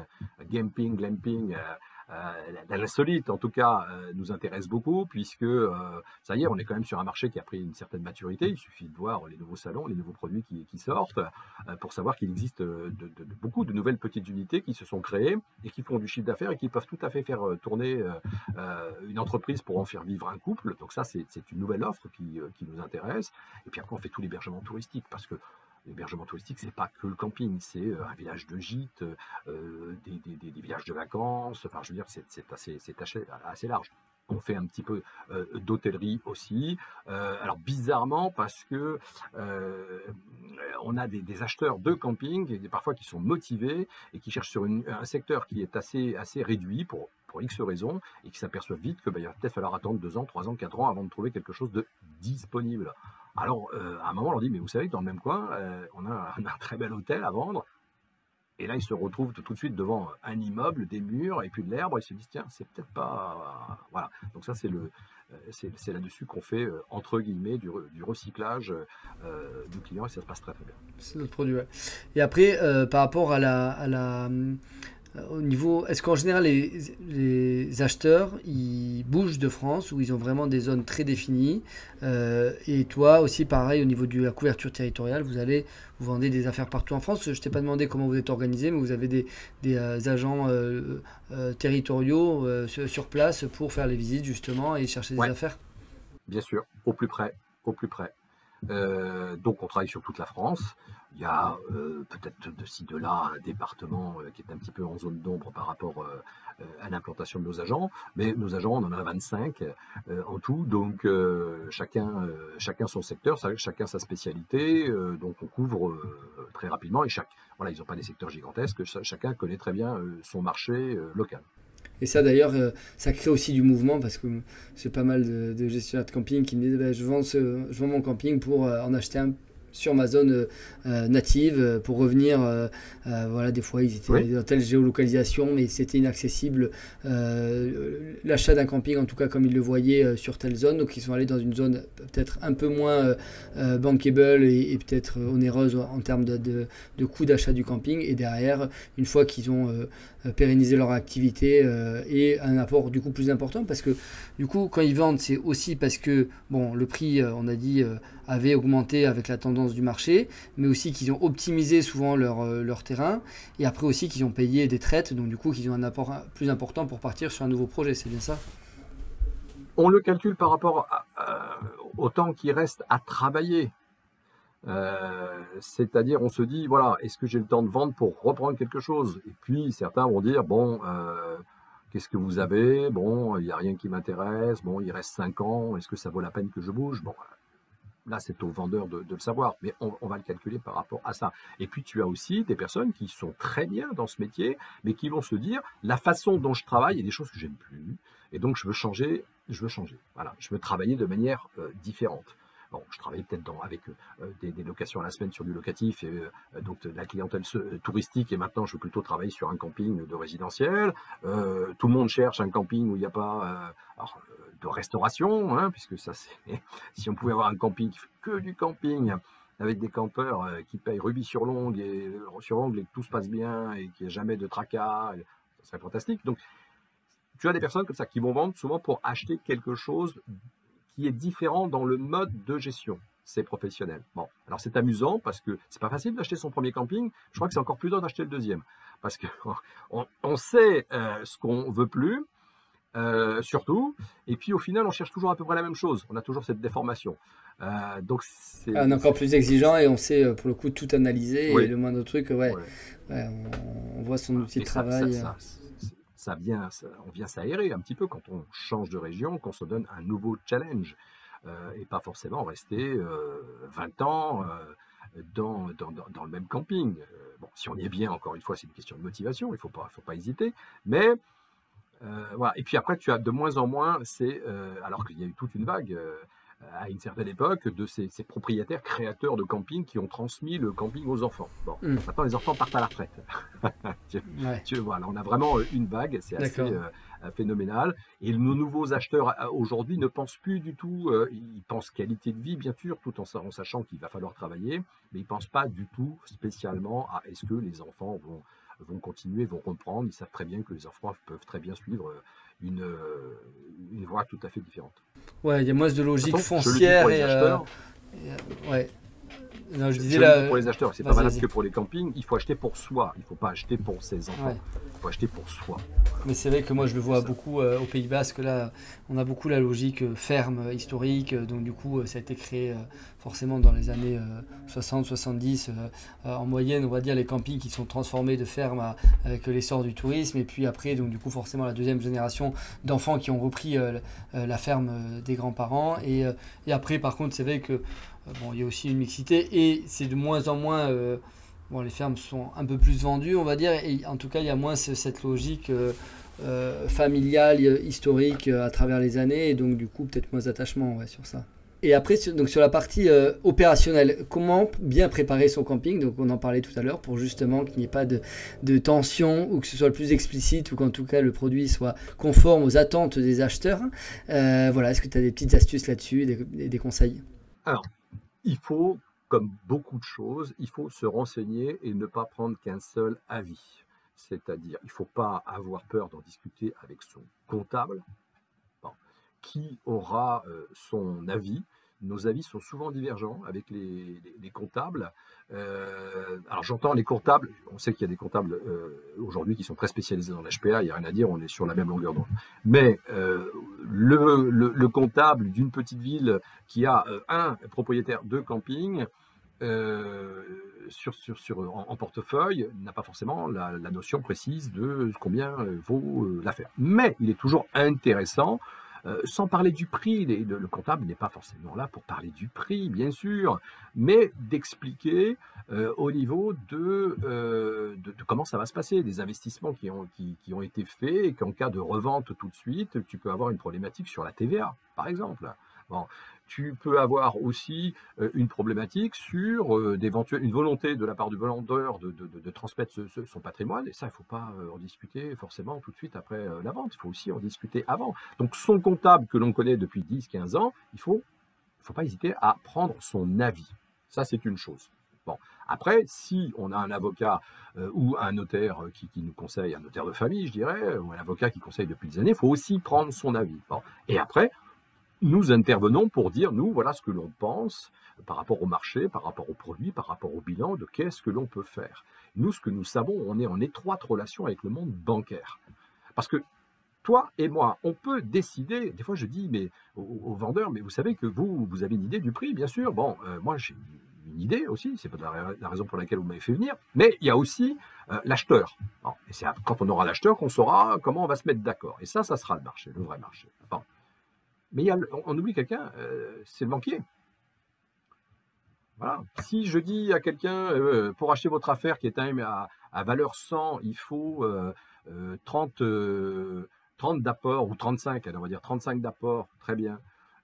l'insolite, en tout cas, nous intéresse beaucoup, puisque ça y est, on est quand même sur un marché qui a pris une certaine maturité. Il suffit de voir les nouveaux salons, les nouveaux produits qui sortent, pour savoir qu'il existe beaucoup de nouvelles petites unités qui se sont créées et qui font du chiffre d'affaires et qui peuvent tout à fait faire tourner une entreprise pour en faire vivre un couple. Donc ça, c'est une nouvelle offre qui nous intéresse. Et puis après, on fait tout l'hébergement touristique, parce que l'hébergement touristique, c'est pas que le camping, c'est un village de gîte, des villages de vacances. Enfin, je veux dire, c'est assez large. On fait un petit peu d'hôtellerie aussi. Alors bizarrement, parce que on a des acheteurs de camping, parfois qui sont motivés et qui cherchent sur un secteur qui est assez réduit pour X raisons, et qui s'aperçoivent vite que il va peut-être falloir attendre 2 ans, 3 ans, 4 ans avant de trouver quelque chose de disponible. Alors, à un moment, on leur dit, mais vous savez que dans le même coin, on a un très bel hôtel à vendre. Et là, ils se retrouvent tout de suite devant un immeuble, des murs et puis de l'herbe. Ils se disent, tiens, c'est peut-être pas... Voilà. Donc ça, c'est c'est là-dessus qu'on fait, entre guillemets, du recyclage du client et ça se passe très très bien. C'est notre produit, ouais. Et après, par rapport au niveau, est-ce qu'en général les acheteurs ils bougent de France ou ils ont vraiment des zones très définies et toi aussi pareil au niveau de la couverture territoriale, vous vendez des affaires partout en France. Je t'ai pas demandé comment vous êtes organisé, mais vous avez des agents territoriaux sur place pour faire les visites justement et chercher des affaires. Bien sûr, au plus près, au plus près. Donc on travaille sur toute la France. Il y a peut-être de ci, de là un département qui est un petit peu en zone d'ombre par rapport à l'implantation de nos agents, mais nos agents, on en a 25 en tout, donc chacun son secteur, chacun sa spécialité, donc on couvre très rapidement et voilà, ils n'ont pas des secteurs gigantesques, chacun connaît très bien son marché local. Et ça d'ailleurs, ça crée aussi du mouvement parce que j'ai pas mal de gestionnaires de camping qui me disent bah, je vends mon camping pour en acheter un sur ma zone native pour revenir. Voilà, des fois ils étaient dans telle géolocalisation mais c'était inaccessible. L'achat d'un camping, en tout cas comme ils le voyaient sur telle zone, donc ils sont allés dans une zone peut-être un peu moins bankable et peut-être onéreuse en termes de coût d'achat du camping. Et derrière, une fois qu'ils ont pérennisé leur activité et un apport du coup plus important parce que du coup quand ils vendent c'est aussi parce que bon le prix on a dit avait augmenté avec la tendance du marché, mais aussi qu'ils ont optimisé souvent leur terrain et après aussi qu'ils ont payé des traites, donc du coup qu'ils ont un apport plus important pour partir sur un nouveau projet, c'est bien ça? On le calcule par rapport au temps qui reste à travailler. C'est-à-dire on se dit voilà, est-ce que j'ai le temps de vendre pour reprendre quelque chose? Et puis certains vont dire bon qu'est-ce que vous avez? Bon, il n'y a rien qui m'intéresse, bon il reste 5 ans, est-ce que ça vaut la peine que je bouge? Bon, là c'est au vendeur de le savoir, mais on va le calculer par rapport à ça. Et puis tu as aussi des personnes qui sont très bien dans ce métier, mais qui vont se dire la façon dont je travaille, il y a des choses que j'aime plus, et donc je veux changer, voilà, je veux travailler de manière différente. Bon, je travaillais peut-être avec des locations à la semaine sur du locatif et donc de la clientèle touristique et maintenant je veux plutôt travailler sur un camping de résidentiel. Tout le monde cherche un camping où il n'y a pas de restauration, hein, puisque ça c'est si on pouvait avoir un camping qui fait que du camping avec des campeurs qui payent rubis sur l'ongle et que tout se passe bien et qu'il n'y a jamais de tracas, ça serait fantastique. Donc tu as des personnes comme ça qui vont vendre souvent pour acheter quelque chose qui est différent dans le mode de gestion. C'est professionnel. Bon, alors c'est amusant parce que c'est pas facile d'acheter son premier camping. Je crois que c'est encore plus dur d'acheter le deuxième parce que on sait ce qu'on veut plus, surtout. Et puis au final, on cherche toujours à peu près la même chose. On a toujours cette déformation. Donc on est encore plus exigeant et on sait pour le coup tout analyser et le moindre truc, on voit son outil de travail. On vient s'aérer un petit peu quand on change de région, qu'on se donne un nouveau challenge et pas forcément rester 20 ans dans le même camping. Bon, si on y est bien, encore une fois, c'est une question de motivation, il faut pas hésiter. Mais voilà. Et puis après, tu as de moins en moins, alors qu'il y a eu toute une vague à une certaine époque de ces propriétaires créateurs de camping qui ont transmis le camping aux enfants. Bon, maintenant les enfants partent à la retraite. Voilà, on a vraiment une vague, c'est assez phénoménal. Et nos nouveaux acheteurs aujourd'hui ne pensent plus du tout, ils pensent qualité de vie bien sûr, tout en sachant qu'il va falloir travailler, mais ils ne pensent pas du tout spécialement à est-ce que les enfants vont continuer, vont reprendre. Ils savent très bien que les enfants peuvent très bien suivre une voie tout à fait différente. Ouais, il y a moins de logique foncière pour les acheteurs. Non, je disais pour les acheteurs, c'est pas valable que pour les campings. Il faut acheter pour soi. Il ne faut pas acheter pour ses enfants. Il faut acheter pour soi. Mais c'est vrai que moi je le vois beaucoup au Pays Basque. Là, on a beaucoup la logique ferme historique. Donc du coup, ça a été créé forcément dans les années 60-70. En moyenne, on va dire les campings qui sont transformés de ferme avec l'essor du tourisme. Et puis après, donc du coup, forcément la deuxième génération d'enfants qui ont repris la ferme des grands-parents. Et après, par contre, c'est vrai que il y a aussi une mixité et c'est de moins en moins. Les fermes sont un peu plus vendues, on va dire, et en tout cas, il y a moins cette logique familiale, historique à travers les années, et donc du coup, peut-être moins d'attachement sur ça. Et après, donc sur la partie opérationnelle, comment bien préparer son camping? Donc on en parlait tout à l'heure pour justement qu'il n'y ait pas de tension ou que ce soit le plus explicite ou qu'en tout cas le produit soit conforme aux attentes des acheteurs. Voilà, est-ce que tu as des petites astuces là-dessus, des conseils? Alors, il faut, comme beaucoup de choses, il faut se renseigner et ne pas prendre qu'un seul avis. C'est-à-dire, il ne faut pas avoir peur d'en discuter avec son comptable, bon, qui aura son avis. Nos avis sont souvent divergents avec les comptables. Alors j'entends les comptables, on sait qu'il y a des comptables aujourd'hui qui sont très spécialisés dans l'HPA, il n'y a rien à dire, on est sur la même longueur d'onde. Mais le comptable d'une petite ville qui a un propriétaire de camping, en portefeuille, n'a pas forcément la notion précise de combien vaut l'affaire. Mais il est toujours intéressant, sans parler du prix, le comptable n'est pas forcément là pour parler du prix, bien sûr, mais d'expliquer au niveau de comment ça va se passer, des investissements qui ont été faits et qu'en cas de revente tout de suite, tu peux avoir une problématique sur la TVA, par exemple. Bon, tu peux avoir aussi une problématique sur une volonté de la part du vendeur de transmettre son patrimoine, et ça, il ne faut pas en discuter forcément tout de suite après la vente, il faut aussi en discuter avant. Donc son comptable que l'on connaît depuis 10-15 ans, il ne faut pas hésiter à prendre son avis. Ça, c'est une chose. Bon. Après, si on a un avocat ou un notaire qui nous conseille, un notaire de famille, je dirais, ou un avocat qui conseille depuis des années, il faut aussi prendre son avis. Bon. Et après, nous intervenons pour dire, nous, voilà ce que l'on pense par rapport au marché, par rapport aux produits, par rapport au bilan, de qu'est-ce que l'on peut faire. Nous, ce que nous savons, on est en étroite relation avec le monde bancaire. Parce que toi et moi, on peut décider, des fois je dis mais aux vendeurs, mais vous savez que vous avez une idée du prix, bien sûr. Bon, moi j'ai une idée aussi, c'est pas la raison pour laquelle vous m'avez fait venir, mais il y a aussi l'acheteur. Bon, et c'est quand on aura l'acheteur qu'on saura comment on va se mettre d'accord. Et ça sera le marché, le vrai marché. Bon. Mais on oublie quelqu'un, c'est le banquier. Voilà. Si je dis à quelqu'un, pour acheter votre affaire qui est à valeur 100, il faut 30 d'apports, ou 35, on va dire 35 d'apports, très bien,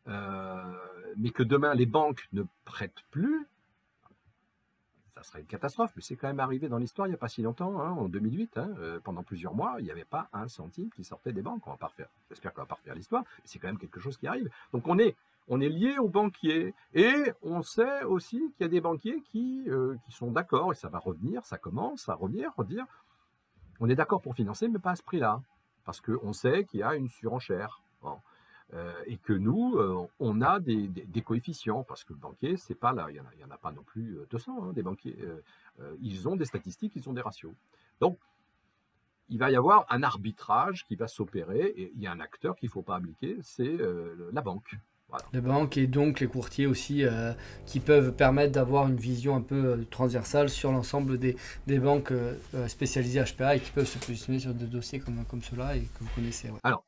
mais que demain les banques ne prêtent plus, ça serait une catastrophe, mais c'est quand même arrivé dans l'histoire il n'y a pas si longtemps, hein, en 2008, pendant plusieurs mois, il n'y avait pas un centime qui sortait des banques. J'espère qu'on ne va pas refaire l'histoire, mais c'est quand même quelque chose qui arrive. Donc on est lié aux banquiers, et on sait aussi qu'il y a des banquiers qui sont d'accord, et ça va revenir, ça commence à revenir, redire, on est d'accord pour financer, mais pas à ce prix-là, parce qu'on sait qu'il y a une surenchère. Bon. Et que nous, on a des coefficients, parce que le banquier, c'est pas là, il n'y en a pas non plus 200, des banquiers. Ils ont des statistiques, ils ont des ratios. Donc, il va y avoir un arbitrage qui va s'opérer, et il y a un acteur qu'il ne faut pas appliquer, c'est la banque. Voilà. Les banques et donc les courtiers aussi qui peuvent permettre d'avoir une vision un peu transversale sur l'ensemble des banques spécialisées HPA et qui peuvent se positionner sur des dossiers comme ceux-là et que vous connaissez. Ouais. Alors,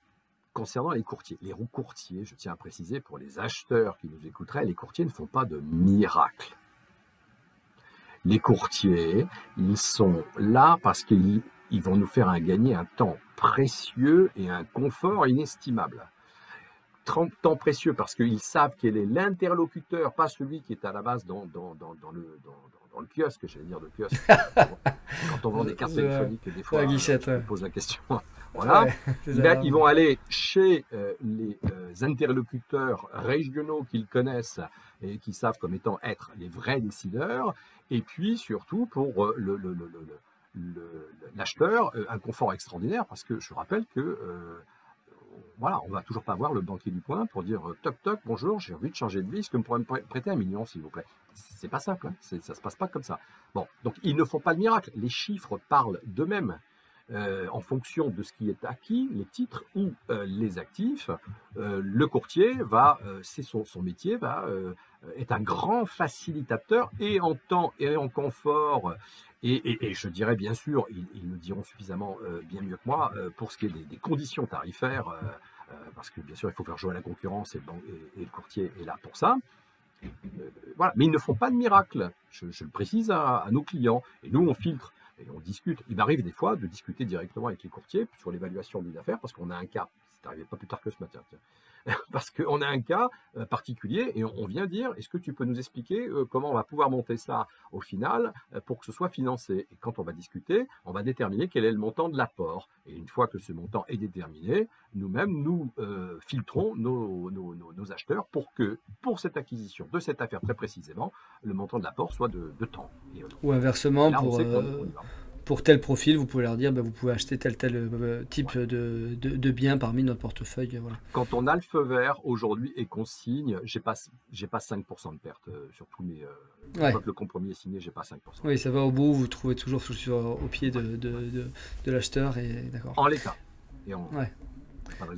concernant les courtiers, je tiens à préciser pour les acheteurs qui nous écouteraient, les courtiers ne font pas de miracles. Les courtiers, ils sont là parce qu'ils vont nous faire gagner un temps précieux et un confort inestimable. Temps précieux parce qu'ils savent quel est l'interlocuteur, pas celui qui est à la base dans le kiosque, j'allais dire le kiosque. Quand on vend des cartes téléphoniques, des fois, on pose la question. Voilà. Ouais, ils vont aller chez les interlocuteurs régionaux qu'ils connaissent et qui savent comme étant être les vrais décideurs. Et puis surtout pour l'acheteur, un confort extraordinaire parce que je rappelle que voilà, on ne va toujours pas voir le banquier du coin pour dire toc toc, bonjour, j'ai envie de changer de vie, est-ce que vous pourriez me prêter 1 million s'il vous plaît? C'est pas simple, hein, ça ne se passe pas comme ça. Bon, donc ils ne font pas de miracle, les chiffres parlent d'eux-mêmes. En fonction de ce qui est acquis, les titres ou les actifs, le courtier c'est son métier, est un grand facilitateur et en temps et en confort. Et je dirais bien sûr, ils le diront suffisamment bien mieux que moi, pour ce qui est des conditions tarifaires, parce que bien sûr il faut faire jouer à la concurrence et le courtier est là pour ça. Voilà. Mais ils ne font pas de miracle, je le précise à nos clients. Et nous on filtre et on discute. Il m'arrive des fois de discuter directement avec les courtiers sur l'évaluation d'une affaire, parce qu'on a un cas, c'est arrivé pas plus tard que ce matin, tiens. Parce qu'on a un cas particulier et on vient dire, est-ce que tu peux nous expliquer comment on va pouvoir monter ça au final pour que ce soit financé? Et quand on va discuter, on va déterminer quel est le montant de l'apport. Et une fois que ce montant est déterminé, nous-mêmes, nous filtrons nos acheteurs pour que, pour cette acquisition de cette affaire très précisément, le montant de l'apport soit de temps. Ou inversement, là, pour tel profil, vous pouvez leur dire, vous pouvez acheter tel type de bien parmi notre portefeuille. Voilà. Quand on a le feu vert aujourd'hui et qu'on signe, j'ai pas 5% de perte sur tous mes. Une fois que le compromis est signé, j'ai pas 5%. Oui, ça va au bout, vous trouvez toujours au pied de l'acheteur. D'accord. En l'état. Ouais.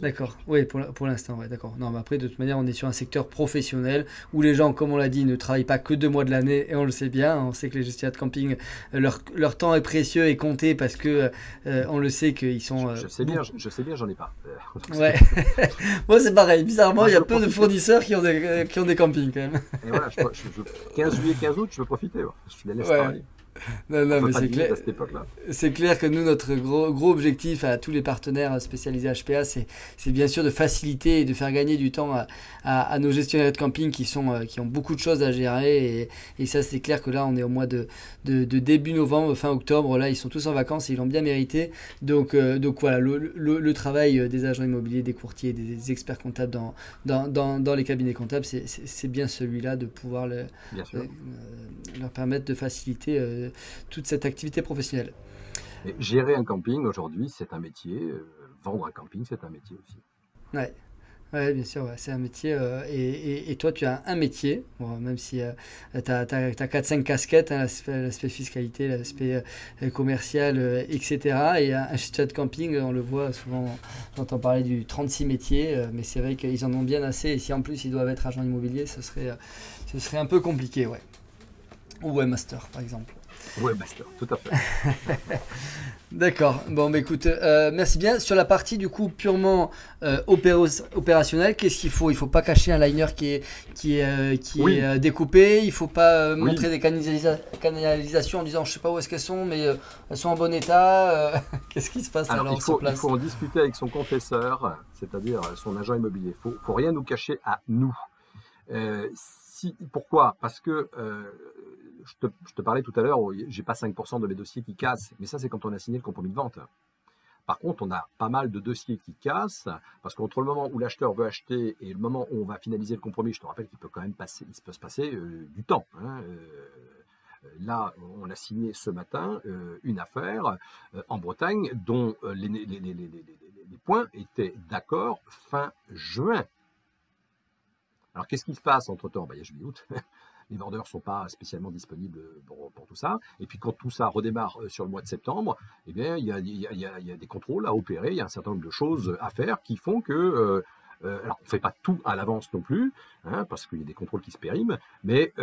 D'accord, oui, pour l'instant, ouais, d'accord. Non, mais après, de toute manière, on est sur un secteur professionnel où les gens, comme on l'a dit, ne travaillent pas que 2 mois de l'année, et on le sait bien. On sait que les gestionnaires de camping, leur temps est précieux et compté parce que on le sait qu'ils sont. Je sais bien, j'en ai pas. Ouais. Moi, c'est pareil. Bizarrement, il y a peu de fournisseurs qui ont des campings quand même. Et voilà, 15 juillet, 15 août, je veux profiter. Je les laisse travailler. Non, mais c'est clair que nous, notre gros objectif à tous les partenaires spécialisés HPA, c'est bien sûr de faciliter et de faire gagner du temps à nos gestionnaires de camping qui ont beaucoup de choses à gérer. Et ça, c'est clair que là, on est au mois de début novembre, fin octobre. Là, ils sont tous en vacances et ils l'ont bien mérité. Donc voilà, le travail des agents immobiliers, des courtiers, des experts comptables dans les cabinets comptables, c'est bien celui-là de pouvoir leur permettre de faciliter toute cette activité professionnelle. Et gérer un camping aujourd'hui, c'est un métier. Vendre un camping, c'est un métier aussi. Ouais, bien sûr, c'est un métier. Et toi, tu as un métier, même si tu as 4-5 casquettes, hein, l'aspect fiscalité, l'aspect commercial, etc. Et un gestionnaire de camping, on le voit souvent, j'entends parler du 36 métiers, mais c'est vrai qu'ils en ont bien assez. Et si en plus ils doivent être agents immobiliers, ce serait un peu compliqué, ouais. Ou webmaster, par exemple. Webmaster, tout à fait. D'accord. Bon, écoute, merci bien. Sur la partie du coup purement opérationnelle, qu'est-ce qu'il faut? Il faut pas cacher un liner qui est découpé. Il faut pas montrer des canalisations en disant je sais pas où est-ce qu'elles sont, mais elles sont en bon état. Qu'est-ce qui se passe alors sur place? Il faut en discuter avec son confesseur, c'est-à-dire son agent immobilier. Faut rien nous cacher à nous. Pourquoi? Parce que je te parlais tout à l'heure, j'ai pas 5% de mes dossiers qui cassent, mais ça c'est quand on a signé le compromis de vente. Par contre, on a pas mal de dossiers qui cassent, parce qu'entre le moment où l'acheteur veut acheter et le moment où on va finaliser le compromis, je te rappelle qu'il peut quand même se passer du temps. Hein. Là, on a signé ce matin une affaire en Bretagne dont les points étaient d'accord fin juin. Alors, qu'est-ce qui se passe entre-temps? Il y a juillet-août. Les vendeurs ne sont pas spécialement disponibles pour tout ça. Et puis, quand tout ça redémarre sur le mois de septembre, eh bien, il y a des contrôles à opérer, il y a un certain nombre de choses à faire qui font que... alors, on ne fait pas tout à l'avance non plus, hein, parce qu'il y a des contrôles qui se périment, mais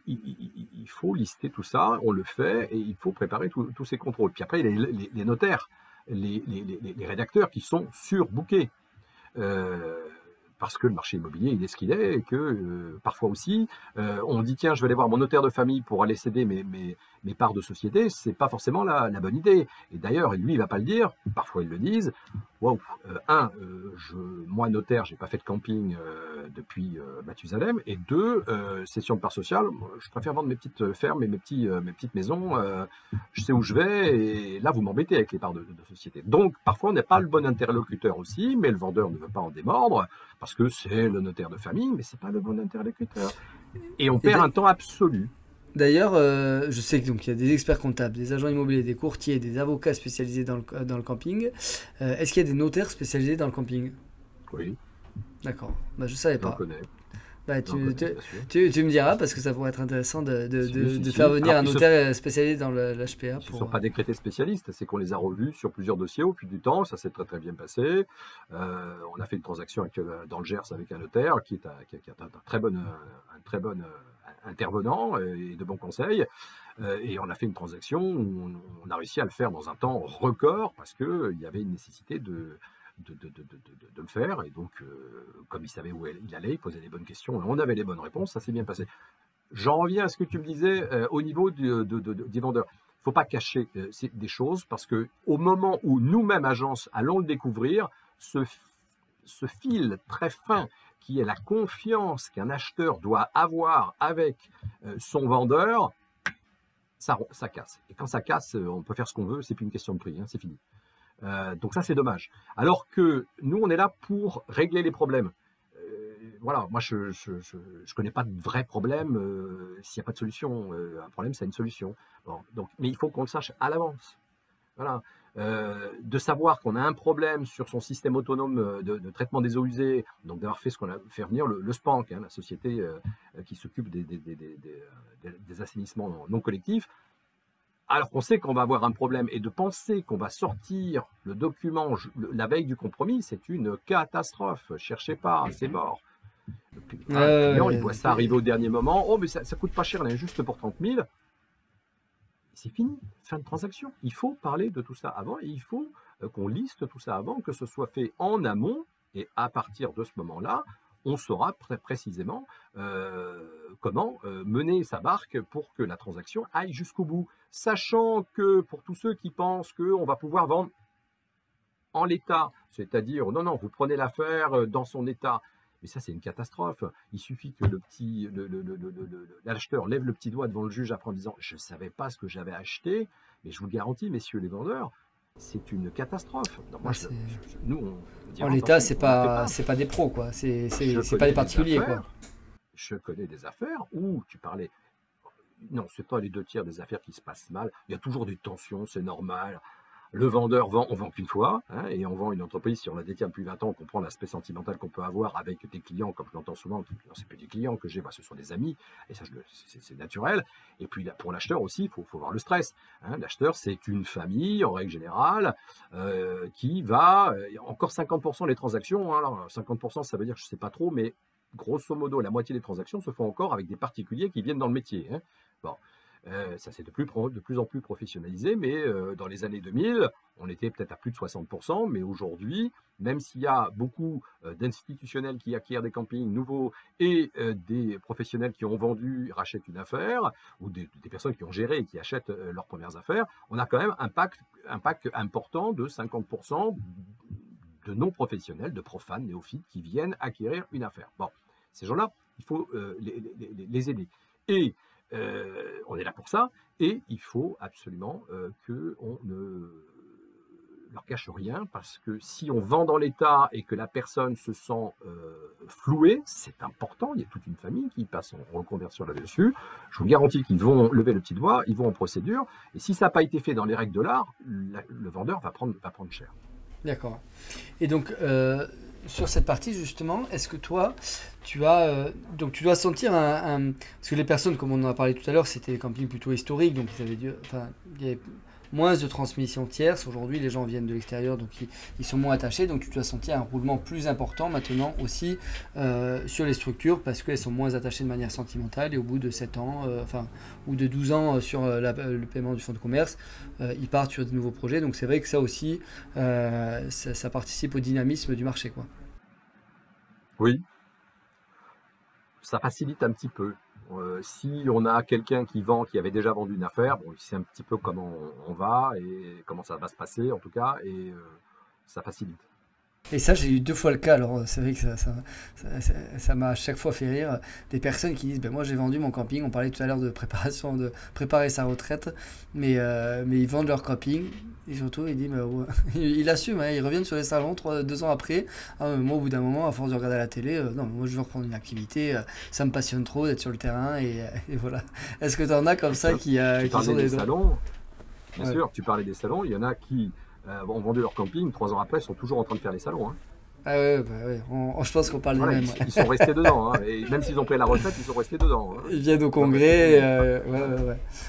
il faut lister tout ça, on le fait, et il faut préparer tous ces contrôles. Puis après, il y a les notaires, les rédacteurs qui sont surbookés. Parce que le marché immobilier, il est ce qu'il est, et que parfois aussi, on dit tiens, je vais aller voir mon notaire de famille pour aller céder mes parts de société, c'est pas forcément la bonne idée. Et d'ailleurs, lui, il va pas le dire, parfois ils le disent. Waouh, moi notaire, j'ai pas fait de camping depuis Mathusalem, et 2, cession de part sociale, je préfère vendre mes petites fermes et mes petites maisons, je sais où je vais, et là vous m'embêtez avec les parts de société. Donc parfois on n'est pas le bon interlocuteur aussi, mais le vendeur ne veut pas en démordre, parce que c'est le notaire de famille, mais c'est pas le bon interlocuteur. Et on perd un temps absolu. D'ailleurs, je sais qu'il y a des experts comptables, des agents immobiliers, des courtiers, des avocats spécialisés dans le camping. Est-ce qu'il y a des notaires spécialisés dans le camping? Oui. D'accord. Je ne savais pas. J'en connais. Tu me diras, parce que ça pourrait être intéressant de faire venir un notaire spécialisé dans l'HPA. Ils ne sont pas décrétés spécialistes, c'est qu'on les a revus sur plusieurs dossiers au fil du temps, ça s'est très très bien passé. On a fait une transaction dans le Gers avec un notaire qui est un très bon intervenant et de bons conseils. Et on a fait une transaction où on a réussi à le faire dans un temps record parce qu'il y avait une nécessité de le faire, et donc comme il savait où il allait, il posait les bonnes questions, et on avait les bonnes réponses, ça s'est bien passé. J'en reviens à ce que tu me disais au niveau des vendeurs. Il faut pas cacher des choses parce que au moment où nous-mêmes, agences, allons le découvrir, ce fil très fin qui est la confiance qu'un acheteur doit avoir avec son vendeur, ça casse. Et quand ça casse, on peut faire ce qu'on veut, c'est plus une question de prix, hein, c'est fini. Donc ça, c'est dommage. Alors que nous, on est là pour régler les problèmes. Voilà, moi, je connais pas de vrai problème s'il n'y a pas de solution. Un problème, c'est une solution. Bon, donc, mais il faut qu'on le sache à l'avance. Voilà. De savoir qu'on a un problème sur son système autonome de traitement des eaux usées, donc d'avoir fait ce qu'on a fait venir le SPANC, hein, la société qui s'occupe des assainissements non collectifs, alors qu'on sait qu'on va avoir un problème, et de penser qu'on va sortir le document la veille du compromis, c'est une catastrophe. Cherchez pas, c'est mort. Le client, il voit ça arriver au dernier moment. Oh, mais ça coûte pas cher, on est juste pour 30 000. C'est fini, fin de transaction. Il faut parler de tout ça avant et il faut qu'on liste tout ça avant, que ce soit fait en amont. Et à partir de ce moment-là, on saura très précisément comment mener sa barque pour que la transaction aille jusqu'au bout. Sachant que pour tous ceux qui pensent qu'on va pouvoir vendre en l'état, c'est-à-dire non, vous prenez l'affaire dans son état. Mais ça, c'est une catastrophe. Il suffit que l'acheteur lève le petit doigt devant le juge après en disant « Je ne savais pas ce que j'avais acheté », mais je vous garantis, messieurs les vendeurs, c'est une catastrophe. Non, moi, en l'état, c'est pas des pros, quoi. C'est pas des particuliers, quoi. Je connais des affaires où tu parlais. Non, c'est pas les 2 tiers des affaires qui se passent mal. Il y a toujours des tensions, c'est normal. Le vendeur vend, on vend qu'une fois, hein, et on vend une entreprise, si on la détient depuis 20 ans, on comprend l'aspect sentimental qu'on peut avoir avec des clients, comme je l'entends souvent, c'est plus des clients que j'ai, ce sont des amis, et ça c'est naturel. Et puis pour l'acheteur aussi, il faut voir le stress. Hein. L'acheteur, c'est une famille, en règle générale, qui va, encore 50% des transactions, hein, alors 50% ça veut dire, je ne sais pas trop, mais grosso modo, la moitié des transactions se font encore avec des particuliers qui viennent dans le métier. Hein. Bon. Ça s'est de plus en plus professionnalisé, mais dans les années 2000, on était peut-être à plus de 60%, mais aujourd'hui, même s'il y a beaucoup d'institutionnels qui acquièrent des campings nouveaux et des professionnels qui ont vendu, rachètent une affaire, ou des personnes qui ont géré et qui achètent leurs premières affaires, on a quand même un pack important de 50% de non-professionnels, de profanes, néophytes, qui viennent acquérir une affaire. Bon, ces gens-là, il faut les aider. Et on est là pour ça, et il faut absolument qu'on ne leur cache rien, parce que si on vend dans l'état et que la personne se sent flouée, c'est important, il y a toute une famille qui passe en reconversion là-dessus, je vous garantis qu'ils vont lever le petit doigt, ils vont en procédure, et si ça n'a pas été fait dans les règles de l'art, le vendeur va prendre cher. D'accord. Et donc, sur cette partie justement, est-ce que toi, tu as donc tu dois sentir parce que les personnes, comme on en a parlé tout à l'heure, c'était des campings plutôt historiques, donc il y avait moins de transmission tierce. Aujourd'hui, les gens viennent de l'extérieur, donc ils sont moins attachés, donc tu dois sentir un roulement plus important maintenant aussi sur les structures, parce qu'elles sont moins attachées de manière sentimentale, et au bout de 7 ans, ou de 12 ans sur le paiement du fonds de commerce, ils partent sur de nouveaux projets. Donc c'est vrai que ça aussi, ça participe au dynamisme du marché, quoi. Oui, ça facilite un petit peu. Si on a quelqu'un qui vend, qui avait déjà vendu une affaire, bon, il sait un petit peu comment on va et comment ça va se passer en tout cas, et ça facilite. Et ça, j'ai eu 2 fois le cas. Alors, c'est vrai que ça m'a à chaque fois fait rire. Des personnes qui disent, moi j'ai vendu mon camping. On parlait tout à l'heure de préparer sa retraite, mais ils vendent leur camping. Et surtout, ils disent, ils assument, hein, ils reviennent sur les salons 2 ans après. Moi, au bout d'un moment, à force de regarder la télé, non, moi je veux reprendre une activité. Ça me passionne trop d'être sur le terrain, et voilà. Est-ce que tu en as comme ça qui sont des salons? Bien sûr, tu parlais des salons. Il y en a qui ont vendu leur camping, 3 ans après, ils sont toujours en train de faire les salons. Hein. Ah ouais, je pense qu'on parle des mêmes. Ils sont restés dedans, hein, et même s'ils ont pris la retraite, ils sont restés dedans. Hein. Ils viennent au congrès,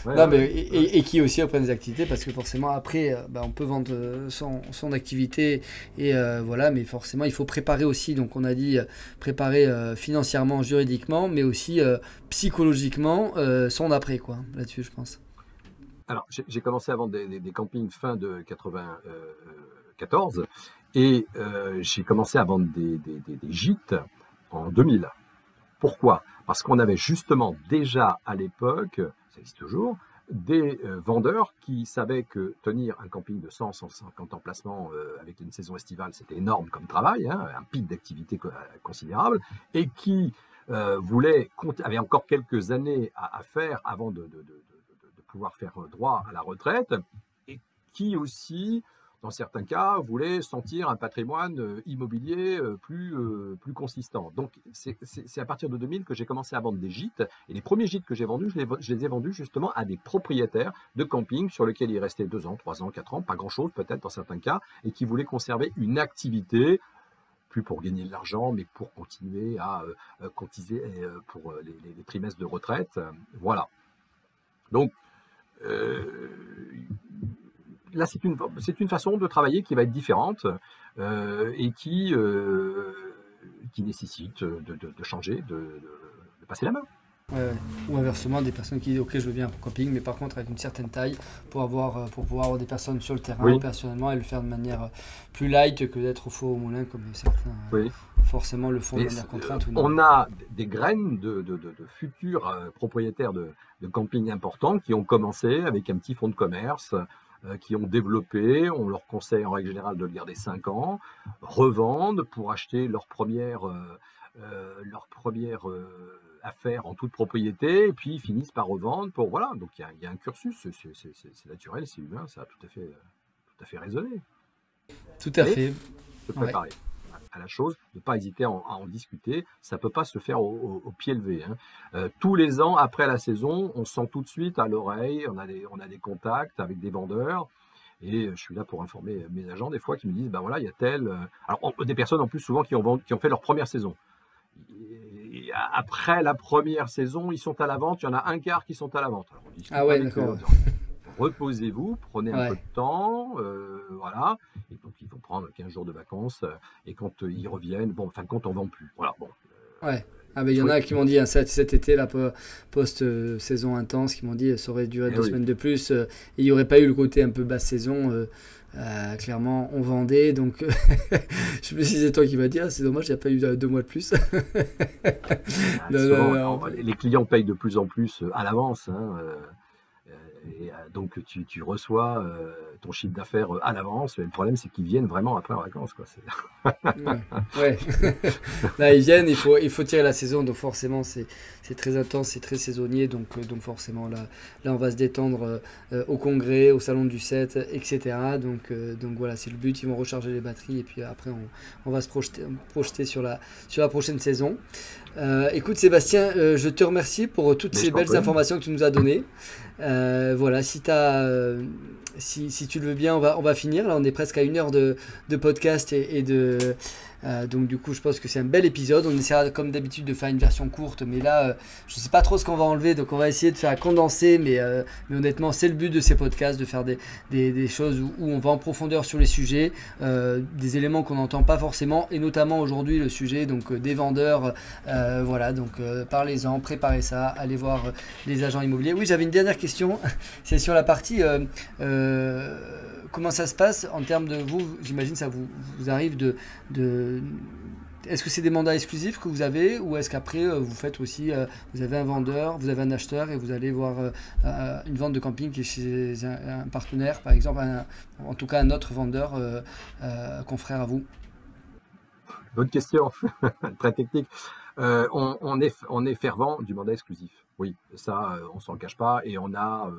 et qui aussi reprennent des activités, parce que forcément après, on peut vendre son activité, et voilà, mais forcément il faut préparer aussi, donc on a dit préparer financièrement, juridiquement, mais aussi psychologiquement son après, quoi, là-dessus je pense. Alors, j'ai commencé à vendre des campings fin de 94, et j'ai commencé à vendre des gîtes en 2000. Pourquoi? Parce qu'on avait justement déjà à l'époque, ça existe toujours, des vendeurs qui savaient que tenir un camping de 100-150 emplacements avec une saison estivale, c'était énorme comme travail, hein, un pic d'activité considérable, et qui avaient encore quelques années à faire avant de pouvoir faire droit à la retraite, et qui aussi, dans certains cas, voulaient sentir un patrimoine immobilier plus consistant. Donc, c'est à partir de 2000 que j'ai commencé à vendre des gîtes. Et les premiers gîtes que j'ai vendus, je les ai vendus justement à des propriétaires de camping sur lesquels il restait 2 ans, 3 ans, 4 ans, pas grand-chose peut-être dans certains cas, et qui voulaient conserver une activité, plus pour gagner de l'argent, mais pour continuer à cotiser pour les trimestres de retraite. Voilà. Donc, là, c'est une façon de travailler qui va être différente et qui nécessite de changer, de passer la main. Ou inversement, des personnes qui disent ok, je veux bien un camping, mais par contre avec une certaine taille pour pouvoir avoir des personnes sur le terrain personnellement et le faire de manière plus light que d'être au four au moulin comme certains forcément le font de manière contrainte. On a des graines de futurs propriétaires de camping importants qui ont commencé avec un petit fonds de commerce, qui ont développé, on leur conseille en règle générale de le garder 5 ans, revendent pour acheter leur première affaire en toute propriété, et puis ils finissent par revendre pour voilà. Donc il y a un cursus, c'est naturel, c'est humain, ça a tout à fait raisonné. Tout à fait. Se préparer à la chose, ne pas hésiter à en discuter. Ça peut pas se faire au pied levé. Hein. Tous les ans après la saison, on sent tout de suite à l'oreille, on a des contacts avec des vendeurs. Et je suis là pour informer mes agents des fois qui me disent ben voilà, il y a tel. Alors des personnes en plus souvent qui ont fait leur première saison. Et après la première saison, ils sont à la vente. Il y en a un quart qui sont à la vente. Alors, d'accord. Reposez-vous, prenez un peu de temps, voilà. Et donc ils vont prendre 15 jours de vacances. Et quand ils reviennent, bon, en fin de compte, on ne vend plus. Voilà. Bon. Ah ben il y en a qui m'ont dit cet été, la post-saison intense, qui m'ont dit ça aurait duré 2 semaines de plus. Et il n'y aurait pas eu le côté un peu basse saison. Clairement, on vendait, donc je me suis dit, c'est toi qui m'as dit, c'est dommage, il n'y a pas eu 2 mois de plus. Les clients payent de plus en plus à l'avance. Hein, et donc tu reçois ton chiffre d'affaires à l'avance. Le problème, c'est qu'ils viennent vraiment après en vacances, quoi. Là, ils viennent, il faut tirer la saison, donc forcément c'est très intense, c'est très saisonnier, donc forcément là on va se détendre au congrès, au salon du 7, etc. Donc voilà, c'est le but. Ils vont recharger les batteries et puis après on va se projeter sur la prochaine saison. Écoute Sébastien, je te remercie pour toutes ces belles informations que tu nous as données. Voilà, si tu le veux bien, on va finir. Là, on est presque à 1 heure de podcast et donc du coup, je pense que c'est un bel épisode. On essaiera comme d'habitude de faire une version courte, mais là, je sais pas trop ce qu'on va enlever, donc on va essayer de faire condenser. Mais honnêtement, c'est le but de ces podcasts, de faire des choses où on va en profondeur sur les sujets, des éléments qu'on n'entend pas forcément, et notamment aujourd'hui le sujet donc des vendeurs. Voilà, donc parlez-en, préparez ça, allez voir les agents immobiliers. Oui, j'avais une dernière question. C'est sur la partie comment ça se passe en termes de vous. J'imagine ça vous arrive de est-ce que c'est des mandats exclusifs que vous avez, ou est-ce qu'après vous faites aussi vous avez un vendeur, vous avez un acheteur et vous allez voir une vente de camping qui est chez un partenaire par exemple, en tout cas un autre vendeur confrère à vous? Bonne question, très technique. On est fervent du mandat exclusif. Oui, ça, on s'en cache pas, et on a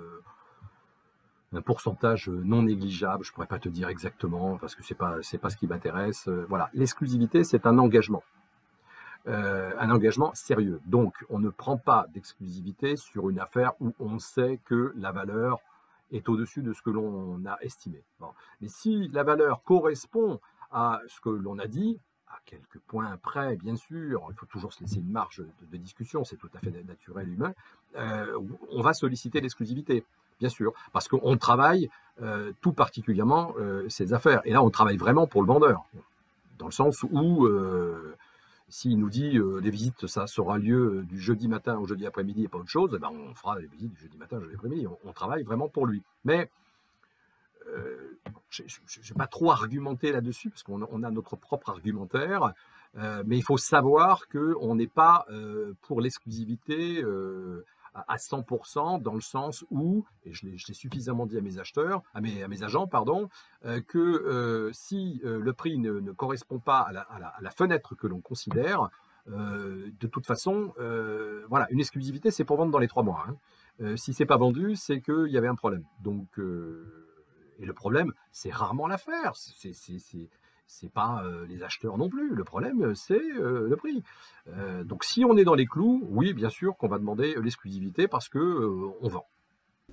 un pourcentage non négligeable. Je pourrais pas te dire exactement parce que c'est pas ce qui m'intéresse. Voilà, l'exclusivité, c'est un engagement sérieux. Donc, on ne prend pas d'exclusivité sur une affaire où on sait que la valeur est au-dessus de ce que l'on a estimé. Bon. Mais si la valeur correspond à ce que l'on a dit, à quelques points près, bien sûr, il faut toujours se laisser une marge de discussion, c'est tout à fait naturel, humain, on va solliciter l'exclusivité, bien sûr, parce qu'on travaille tout particulièrement ces affaires. Et là, on travaille vraiment pour le vendeur, dans le sens où s'il nous dit les visites, ça aura lieu du jeudi matin au jeudi après-midi et pas autre chose, ben on fera les visites du jeudi matin au jeudi après-midi. On travaille vraiment pour lui. Mais je ne vais pas trop argumenter là-dessus, parce qu'on a notre propre argumentaire, mais il faut savoir qu'on n'est pas pour l'exclusivité à 100% dans le sens où, et je l'ai suffisamment dit à mes acheteurs, à mes agents, pardon, que si le prix ne correspond pas à la fenêtre que l'on considère, de toute façon, voilà, une exclusivité, c'est pour vendre dans les 3 mois. Hein. Si c'est pas vendu, c'est qu'il y avait un problème. Donc, et le problème, c'est rarement l'affaire. C'est pas les acheteurs non plus. Le problème, c'est le prix. Donc, si on est dans les clous, oui, bien sûr qu'on va demander l'exclusivité parce que on vend.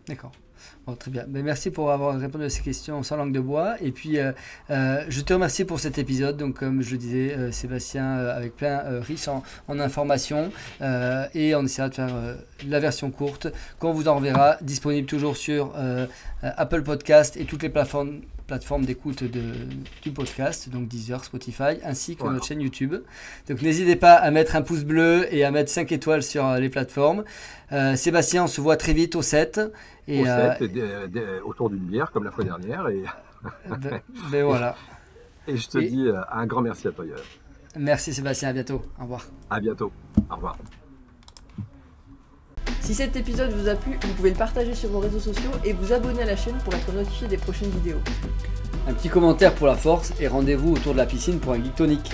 D'accord. Bon, très bien. Ben, merci pour avoir répondu à ces questions sans langue de bois. Et puis, je te remercie pour cet épisode. Donc, comme je le disais, Sébastien, avec plein riche en informations. Et on essaiera de faire la version courte qu'on vous enverra, disponible toujours sur Apple Podcast et toutes les plateformes d'écoute du podcast, donc Deezer, Spotify, ainsi que notre chaîne YouTube. Donc n'hésitez pas à mettre un pouce bleu et à mettre 5 étoiles sur les plateformes. Sébastien, on se voit très vite au 7. Et, au 7, autour d'une bière, comme la fois dernière. Et... ben voilà. Et je te dis un grand merci à toi, Yoann. Merci Sébastien, à bientôt. Au revoir. À bientôt. Au revoir. Si cet épisode vous a plu, vous pouvez le partager sur vos réseaux sociaux et vous abonner à la chaîne pour être notifié des prochaines vidéos. Un petit commentaire pour la force et rendez-vous autour de la piscine pour un geek tonic.